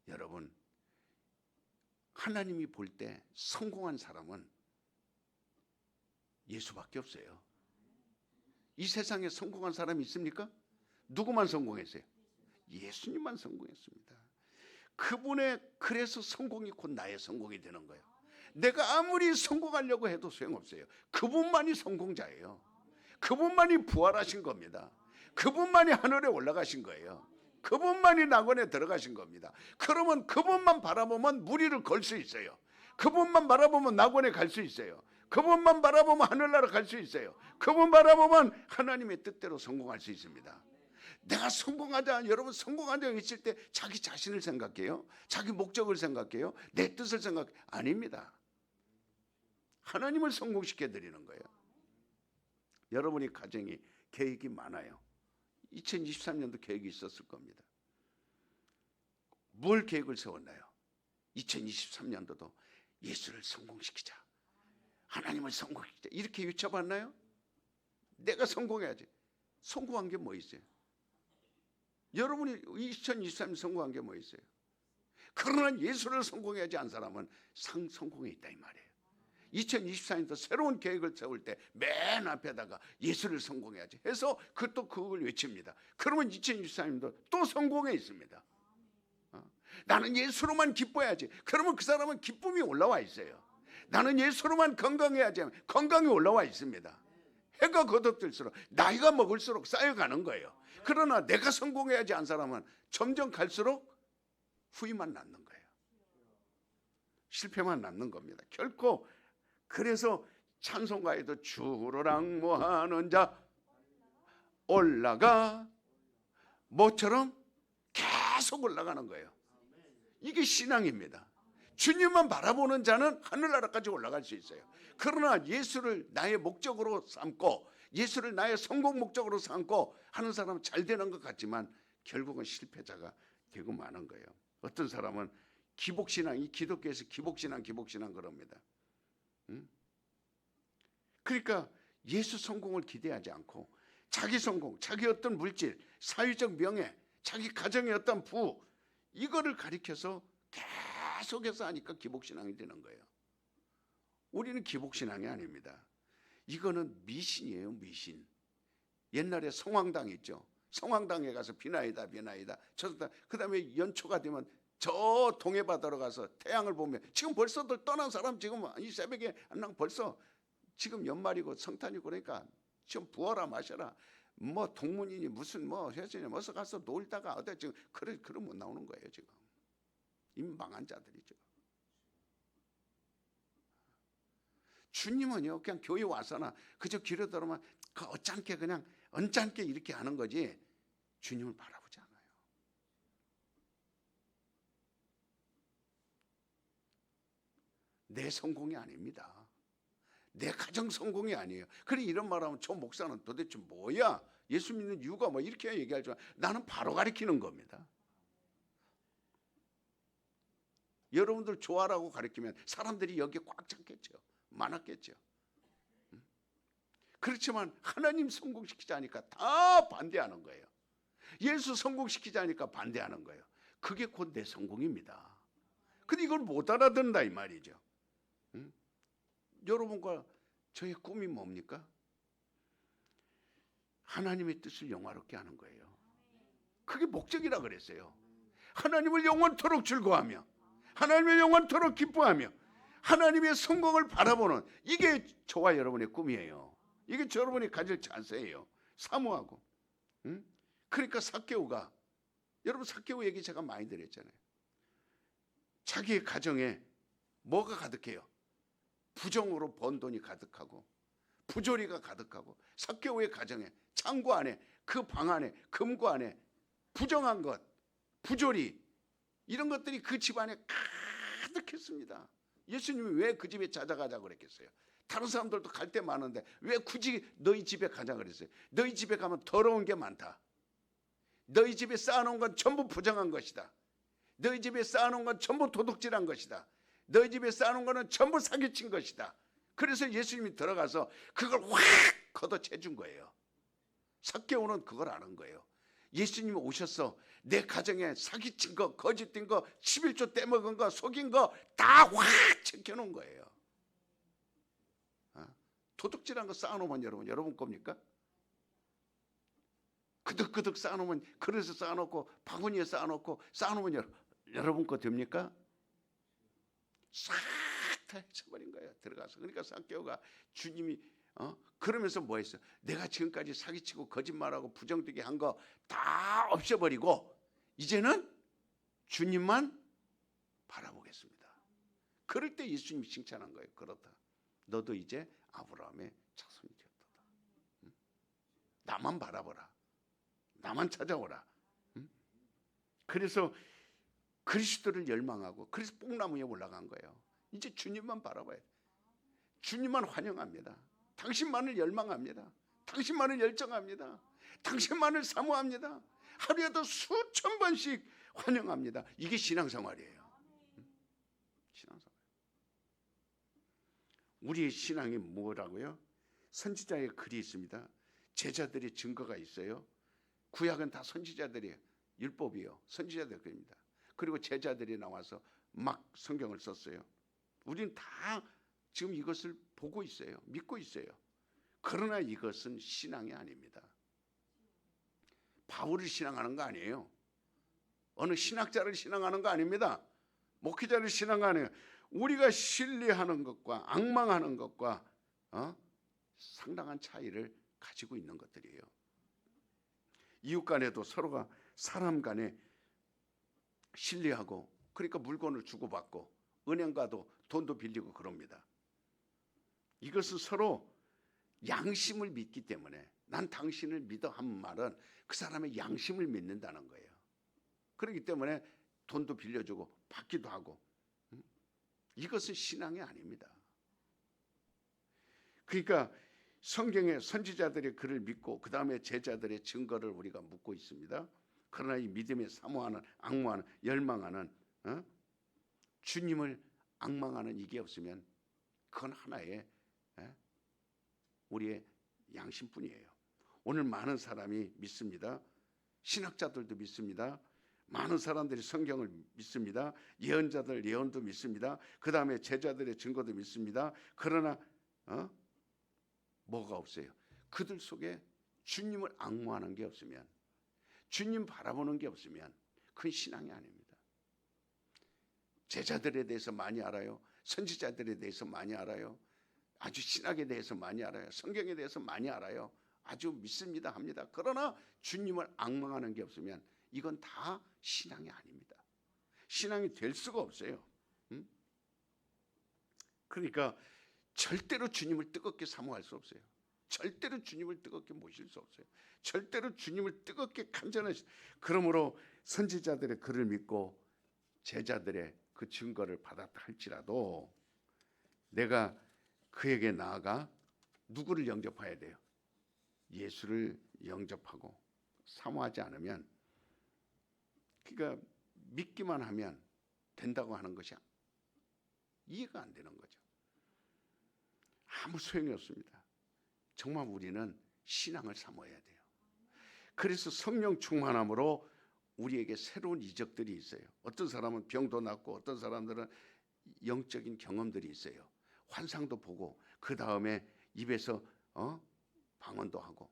여러분 하나님이 볼 때 성공한 사람은 예수밖에 없어요. 이 세상에 성공한 사람이 있습니까? 누구만 성공했어요? 예수님만 성공했습니다. 그분의 그래서 성공이 곧 나의 성공이 되는 거예요. 내가 아무리 성공하려고 해도 소용없어요. 그분만이 성공자예요. 그분만이 부활하신 겁니다. 그분만이 하늘에 올라가신 거예요. 그분만이 낙원에 들어가신 겁니다. 그러면 그분만 바라보면 무리를 걸 수 있어요. 그분만 바라보면 낙원에 갈 수 있어요. 그분만 바라보면 하늘나라 갈 수 있어요. 그분 바라보면 하나님의 뜻대로 성공할 수 있습니다. 내가 성공하자, 여러분 성공하자 있을 때 자기 자신을 생각해요? 자기 목적을 생각해요? 내 뜻을 생각해요? 아닙니다. 하나님을 성공시켜 드리는 거예요. 여러분이 가정이 계획이 많아요. 2023년도 계획이 있었을 겁니다. 뭘 계획을 세웠나요? 2023년도도 예수를 성공시키자. 하나님을 성공시키자. 이렇게 외쳐봤나요? 내가 성공해야지. 성공한 게 뭐 있어요? 여러분이 2023년 성공한 게 뭐 있어요? 그러나 예수를 성공해야지 한 사람은 성공에 있다 이 말이에요. 2024년도 새로운 계획을 세울 때 맨 앞에다가 예수를 성공해야지 해서 그걸 외칩니다. 그러면 2024년도 또 성공해 있습니다. 나는 예수로만 기뻐해야지. 그러면 그 사람은 기쁨이 올라와 있어요. 나는 예수로만 건강해야지 하면 건강이 올라와 있습니다. 해가 거듭될수록 나이가 먹을수록 쌓여가는 거예요. 그러나 내가 성공해야지 한 사람은 점점 갈수록 후회만 남는 거예요. 실패만 남는 겁니다. 결코. 그래서 찬송가에도 주를 앙모하는 자 올라가 뭐처럼 계속 올라가는 거예요. 이게 신앙입니다. 주님만 바라보는 자는 하늘나라까지 올라갈 수 있어요. 그러나 예수를 나의 목적으로 삼고 예수를 나의 성공 목적으로 삼고 하는 사람은 잘 되는 것 같지만 결국은 실패자가 되고 마는 거예요. 어떤 사람은 기복신앙이 기독교에서 기복신앙 그럽니다. 그러니까 예수 성공을 기대하지 않고 자기 성공, 자기 어떤 물질, 사회적 명예, 자기 가정의 어떤 부 이거를 가리켜서 계속해서 하니까 기복신앙이 되는 거예요. 우리는 기복신앙이 아닙니다. 이거는 미신이에요. 미신. 옛날에 성황당 있죠. 성황당에 가서 비나이다 그 다음에 연초가 되면 저 동해바다로 가서 태양을 보면 지금 벌써들 떠난 사람 지금 이 새벽에 벌써 지금 연말이고 성탄이고 그러니까 좀 부어라 마셔라 뭐 동문이니 무슨 뭐 회사니 어서 가서 놀다가 어디 지금 그럼 못 나오는 거예요. 지금 이미 망한 자들이죠. 주님은요 그냥 교회 와서나 그저 귀로 들으면 그 어짠게 그냥 언짢게 이렇게 하는 거지 주님을 바라보지 않아요. 내 성공이 아닙니다. 내 가정 성공이 아니에요. 그래 이런 말하면 저 목사는 도대체 뭐야? 예수 믿는 이유가 뭐 이렇게 얘기하지만 나는 바로 가르치는 겁니다. 여러분들 좋아라고 가르치면 사람들이 여기에 꽉 찼겠죠. 많았겠죠. 그렇지만 하나님 성공시키자니까 다 반대하는 거예요. 예수 성공시키자니까 반대하는 거예요. 그게 곧 내 성공입니다. 근데 이걸 못 알아듣는다 이 말이죠. 여러분과 저의 꿈이 뭡니까? 하나님의 뜻을 영화롭게 하는 거예요. 그게 목적이라 그랬어요. 하나님을 영원토록 즐거워하며 하나님을 영원토록 기뻐하며 하나님의 성공을 바라보는, 이게 저와 여러분의 꿈이에요. 이게 저 여러분이 가질 자세예요. 사모하고. 응? 그러니까 삭개오가, 여러분 삭개오 얘기 제가 많이 드렸잖아요. 자기의 가정에 뭐가 가득해요? 부정으로 번 돈이 가득하고 부조리가 가득하고, 삭개오의 가정에, 창고 안에, 그 방 안에, 금고 안에 부정한 것, 부조리, 이런 것들이 그 집안에 가득했습니다. 예수님이 왜 그 집에 찾아가자고 그랬겠어요? 다른 사람들도 갈 데 많은데 왜 굳이 너희 집에 가자 그랬어요? 너희 집에 가면 더러운 게 많다. 너희 집에 쌓아놓은 건 전부 부정한 것이다. 너희 집에 쌓아놓은 건 전부 도둑질한 것이다. 너희 집에 쌓아놓은 거는 전부 사기친 것이다. 그래서 예수님이 들어가서 그걸 확 걷어채 준 거예요. 삭개오는 그걸 아는 거예요. 예수님이 오셔서 내 가정에 사기친 거, 거짓된 거, 11조 떼먹은 거, 속인 거 다 확 챙겨놓은 거예요. 도둑질한 거 쌓아놓으면 여러분 겁니까? 그득그득 쌓아놓으면, 그릇에 쌓아놓고 바구니에 쌓아놓고 쌓아놓으면 여러분 거 됩니까? 싹 다 해쳐버린 거예요. 들어가서. 그러니까 삭개오가 주님이 그러면서 뭐 했어요? 내가 지금까지 사기치고 거짓말하고 부정되게 한 거 다 없애버리고 이제는 주님만 바라보겠습니다. 그럴 때 예수님이 칭찬한 거예요. 그렇다. 너도 이제 아브라함의 자손이 되었다. 나만 바라보라. 나만 찾아오라. 그래서 그리스도를 열망하고, 그래서 뽕나무에 올라간 거예요. 이제 주님만 바라봐야 돼. 주님만 환영합니다. 당신만을 열망합니다. 당신만을 열정합니다. 당신만을 사모합니다. 하루에도 수천 번씩 환영합니다. 이게 신앙생활이에요. 신앙생활. 우리의 신앙이 뭐라고요? 선지자의 글이 있습니다. 제자들의 증거가 있어요. 구약은 다 선지자들이에요. 율법이요. 선지자들 글입니다. 그리고 제자들이 나와서 막 성경을 썼어요. 우리는 다 지금 이것을 보고 있어요. 믿고 있어요. 그러나 이것은 신앙이 아닙니다. 바울을 신앙하는 거 아니에요. 어느 신학자를 신앙하는 거 아닙니다. 목회자를 신앙하는, 우리가 신뢰하는 것과 앙망하는 것과 상당한 차이를 가지고 있는 것들이에요. 이웃 간에도 서로가 사람 간에 신뢰하고, 그러니까 물건을 주고받고 은행 가도 돈도 빌리고 그럽니다. 이것은 서로 양심을 믿기 때문에, 난 당신을 믿어 한 말은 그 사람의 양심을 믿는다는 거예요. 그렇기 때문에 돈도 빌려주고 받기도 하고, 이것은 신앙이 아닙니다. 그러니까 성경의 선지자들의 글을 믿고 그 다음에 제자들의 증거를 우리가 묻고 있습니다. 그러나 이 믿음에 사모하는, 앙모하는, 열망하는, 주님을 앙망하는 이게 없으면 그건 하나의 우리의 양심뿐이에요. 오늘 많은 사람이 믿습니다. 신학자들도 믿습니다. 많은 사람들이 성경을 믿습니다. 예언자들 예언도 믿습니다. 그 다음에 제자들의 증거도 믿습니다. 그러나 뭐가 없어요? 그들 속에 주님을 앙모하는 게 없으면, 주님 바라보는 게 없으면 그건 신앙이 아닙니다. 제자들에 대해서 많이 알아요. 선지자들에 대해서 많이 알아요. 아주 신학에 대해서 많이 알아요. 성경에 대해서 많이 알아요. 아주 믿습니다 합니다. 그러나 주님을 앙망하는 게 없으면 이건 다 신앙이 아닙니다. 신앙이 될 수가 없어요. 그러니까 절대로 주님을 뜨겁게 사모할 수 없어요. 절대로 주님을 뜨겁게 모실 수 없어요. 절대로 주님을 뜨겁게 간절하시. 그러므로 선지자들의 글을 믿고 제자들의 그 증거를 받았다 할지라도 내가 그에게 나아가 누구를 영접해야 돼요? 예수를 영접하고 사모하지 않으면, 그러니까 믿기만 하면 된다고 하는 것이 이해가 안 되는 거죠. 아무 소용이 없습니다. 정말 우리는 신앙을 사모해야 돼요. 그래서 성령 충만함으로 우리에게 새로운 이적들이 있어요. 어떤 사람은 병도 낫고, 어떤 사람들은 영적인 경험들이 있어요. 환상도 보고, 그 다음에 입에서 방언도 하고,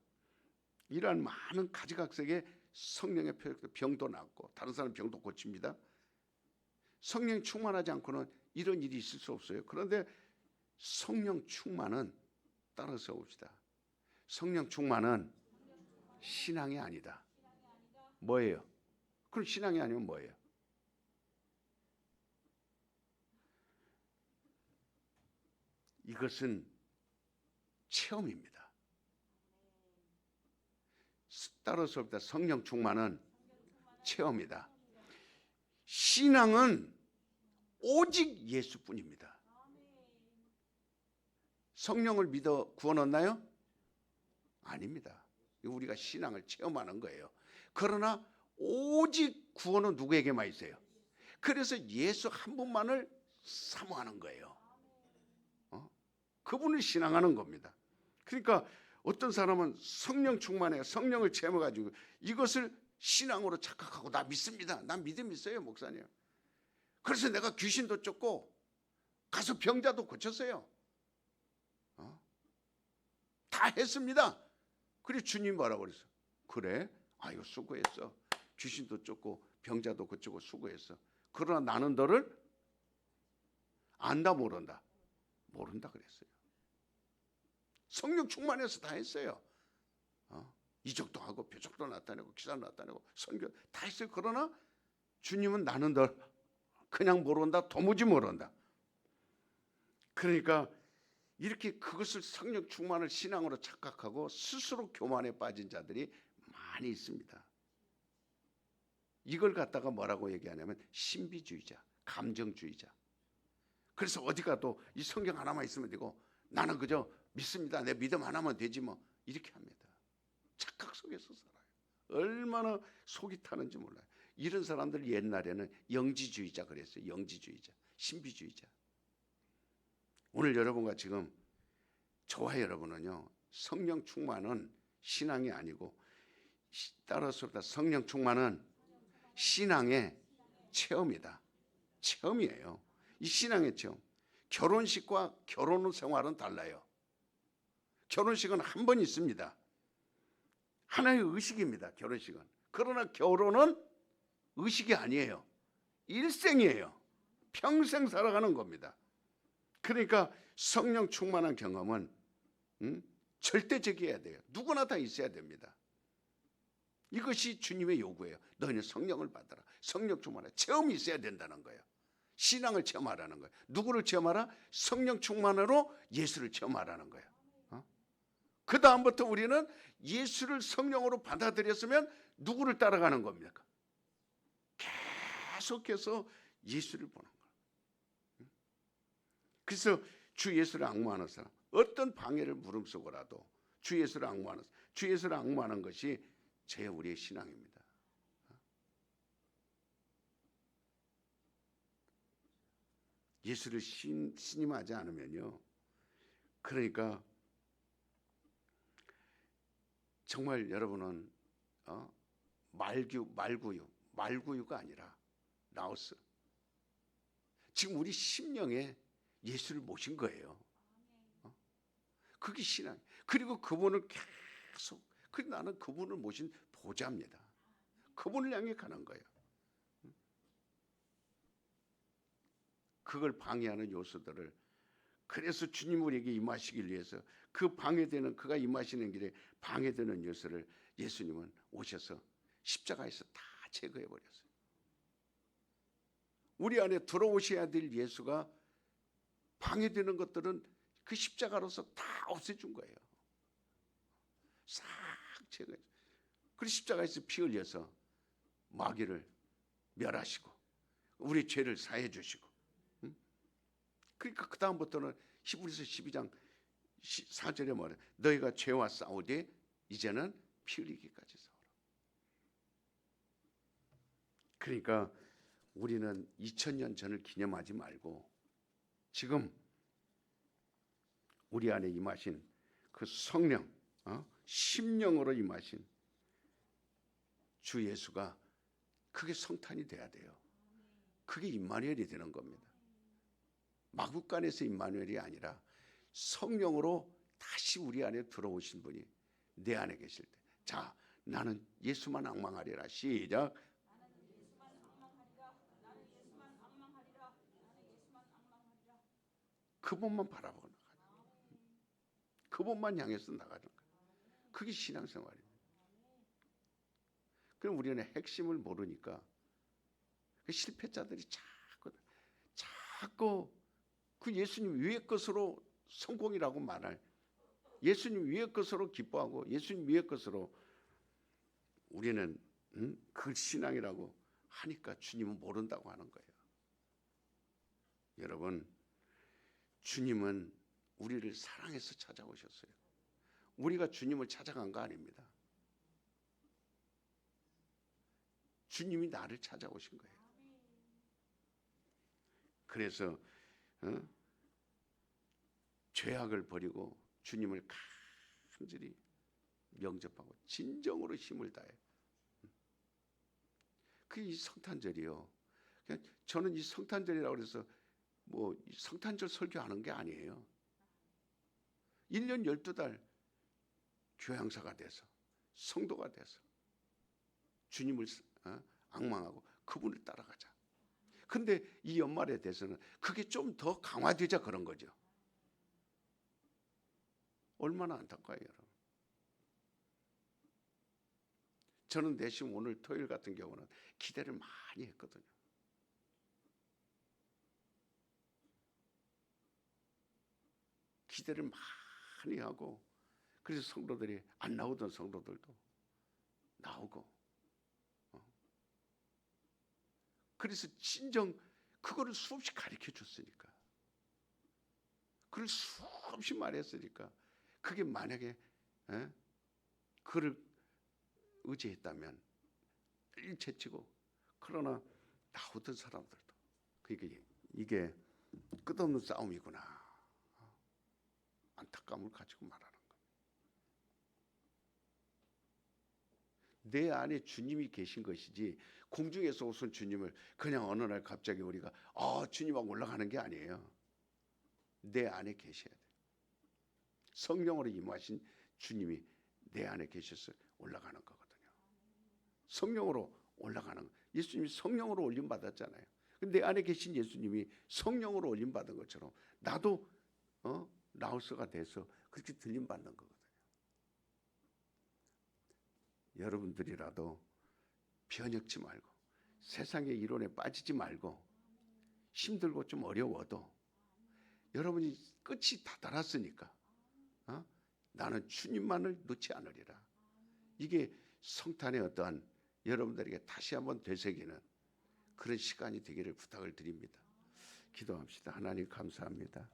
이러한 많은 가지각색의 성령의 표적도 병도 낫고 다른 사람 병도 고칩니다. 성령 충만하지 않고는 이런 일이 있을 수 없어요. 그런데 성령 충만은 따라서 봅시다. 성령 충만은 신앙이 아니다. 뭐예요? 그럼 신앙이 아니면 뭐예요? 이것은 체험입니다. 따라서 봅시다. 성령 충만은 체험이다. 신앙은 오직 예수뿐입니다. 성령을 믿어 구원 얻나요? 아닙니다. 우리가 신앙을 체험하는 거예요. 그러나 오직 구원은 누구에게만 있어요? 그래서 예수 한 분만을 사모하는 거예요. 그분을 신앙하는 겁니다. 그러니까 어떤 사람은 성령 충만해 성령을 체험해가지고 이것을 신앙으로 착각하고 나 믿습니다. 난 믿음 있어요 목사님. 그래서 내가 귀신도 쫓고 가서 병자도 고쳤어요. 다 했습니다. 그래 주님 뭐라고 그랬어? 그래? 아유 수고했어. 귀신도 쫓고 병자도 고치고 수고했어. 그러나 나는 너를 안다 모른다? 모른다 그랬어요. 성령 충만해서 다 했어요. 이적도 하고 표적도 나타내고 기사도 나타내고 선교 다 했어요. 그러나 주님은 나는 널 그냥 모른다, 도무지 모른다. 그러니까 이렇게 그것을 성령 충만을 신앙으로 착각하고 스스로 교만에 빠진 자들이 많이 있습니다. 이걸 갖다가 뭐라고 얘기하냐면 신비주의자, 감정주의자. 그래서 어디 가도 이 성경 하나만 있으면 되고 나는 그저 믿습니다. 내 믿음 하나만 되지 뭐 이렇게 합니다. 착각 속에서 살아요. 얼마나 속이 타는지 몰라요. 이런 사람들 옛날에는 영지주의자 그랬어요. 영지주의자, 신비주의자. 오늘 여러분과 지금 저와 여러분은요 성령 충만은 신앙이 아니고 따라서 성령 충만은 신앙의 체험이다. 체험이에요. 이 신앙의 체험. 결혼식과 결혼 생활은 달라요. 결혼식은 한 번 있습니다. 하나의 의식입니다. 결혼식은. 그러나 결혼은 의식이 아니에요. 일생이에요. 평생 살아가는 겁니다. 그러니까 성령 충만한 경험은 절대적이어야 돼요. 누구나 다 있어야 됩니다. 이것이 주님의 요구예요. 너희는 성령을 받아라. 성령 충만한 체험이 있어야 된다는 거예요. 신앙을 체험하라는 거예요. 누구를 체험하라? 성령 충만으로 예수를 체험하라는 거예요. 그 다음부터 우리는 예수를 성령으로 받아들였으면 누구를 따라가는 겁니까? 계속해서 예수를 보는 거예요. 그래서 주 예수를 앙모하는 사람, 어떤 방해를 무릅쓰고라도 주 예수를 앙모하는 사람, 주 예수를 앙모하는 것이 제 우리의 신앙입니다. 예수를 신임하지 않으면요, 그러니까 정말 여러분은 말구유가 아니라 라오스. 지금 우리 심령에 예수를 모신 거예요. 그게 신앙. 그리고 그분을 계속 나는 그분을 모신 보좌입니다. 그분을 향해 가는 거예요. 그걸 방해하는 요소들을 그래서 주님 우리에게 임하시길 위해서 그 방해되는 그가 임하시는 길에 방해되는 요소를 예수님은 오셔서 십자가에서 다 제거해 버렸어요. 우리 안에 들어오셔야 될 예수가 방해되는 것들은 그 십자가로서 다 없애준 거예요. 싹 제거해. 그리고 십자가에서 피 흘려서 마귀를 멸하시고 우리 죄를 사해 주시고. 그러니까 그 다음부터는 히브리서 12장 4절에 말해 너희가 죄와 싸우되 이제는 피 흘리기까지 싸우라. 그러니까 우리는 2000년 전을 기념하지 말고 지금 우리 안에 임하신 그 성령, 심령으로 임하신 주 예수가 그게 성탄이 돼야 돼요. 그게 임마누엘이 되는 겁니다. 마구간에서 임마누엘이 아니라 성령으로 다시 우리 안에 들어오신 분이 내 안에 계실 때, 자, 나는 예수만 앙망하리라. 시작. 그분만 바라보고 나가는, 그분만 향해서 나가는 거예요. 그게 신앙생활입니다. 그럼 우리는 핵심을 모르니까 실패자들이 자꾸 그 예수님 위의 것으로 성공이라고 말할, 예수님 위의 것으로 기뻐하고 예수님 위의 것으로 우리는 그걸 신앙이라고 하니까 주님은 모른다고 하는 거예요. 여러분, 주님은 우리를 사랑해서 찾아오셨어요. 우리가 주님을 찾아간 거 아닙니다. 주님이 나를 찾아오신 거예요. 그래서 죄악을 버리고 주님을 간절히 영접하고 진정으로 힘을 다해. 그게 이 성탄절이요. 저는 이 성탄절이라고 해서 뭐 성탄절 설교하는 게 아니에요. 1년 12달 교양사가 돼서 성도가 돼서 주님을 앙망하고 그분을 따라가자. 근데 이 연말에 대해서는 그게 좀 더 강화되자 그런 거죠. 얼마나 안타까워요, 여러분. 저는 대신 오늘 토요일 같은 경우는 기대를 많이 했거든요. 기대를 많이 하고, 그래서 성도들이 안 나오던 성도들도 나오고, 그래서 진정 그거를 수없이 가르쳐 줬으니까, 그걸 수없이 말했으니까, 그게 만약에 그를 의지했다면 일체치고, 그러나 나오던 사람들도 이게 끝없는 싸움이구나, 안타까움을 가지고 말하는 겁니다. 내 안에 주님이 계신 것이지 공중에서 오신 주님을 그냥 어느 날 갑자기 우리가 주님하고 올라가는 게 아니에요. 내 안에 계셔야 돼요. 성령으로 임하신 주님이 내 안에 계셔서 올라가는 거거든요. 성령으로 올라가는, 예수님이 성령으로 올림 받았잖아요. 근데 내 안에 계신 예수님이 성령으로 올림 받은 것처럼 나도 라오스가 돼서 그렇게 들림 받는 거거든요. 여러분들이라도 변혁지 말고 세상의 이론에 빠지지 말고, 힘들고 좀 어려워도 여러분이 끝이 다 달았으니까 나는 주님만을 놓지 않으리라. 이게 성탄의 어떠한 여러분들에게 다시 한번 되새기는 그런 시간이 되기를 부탁을 드립니다. 기도합시다. 하나님 감사합니다.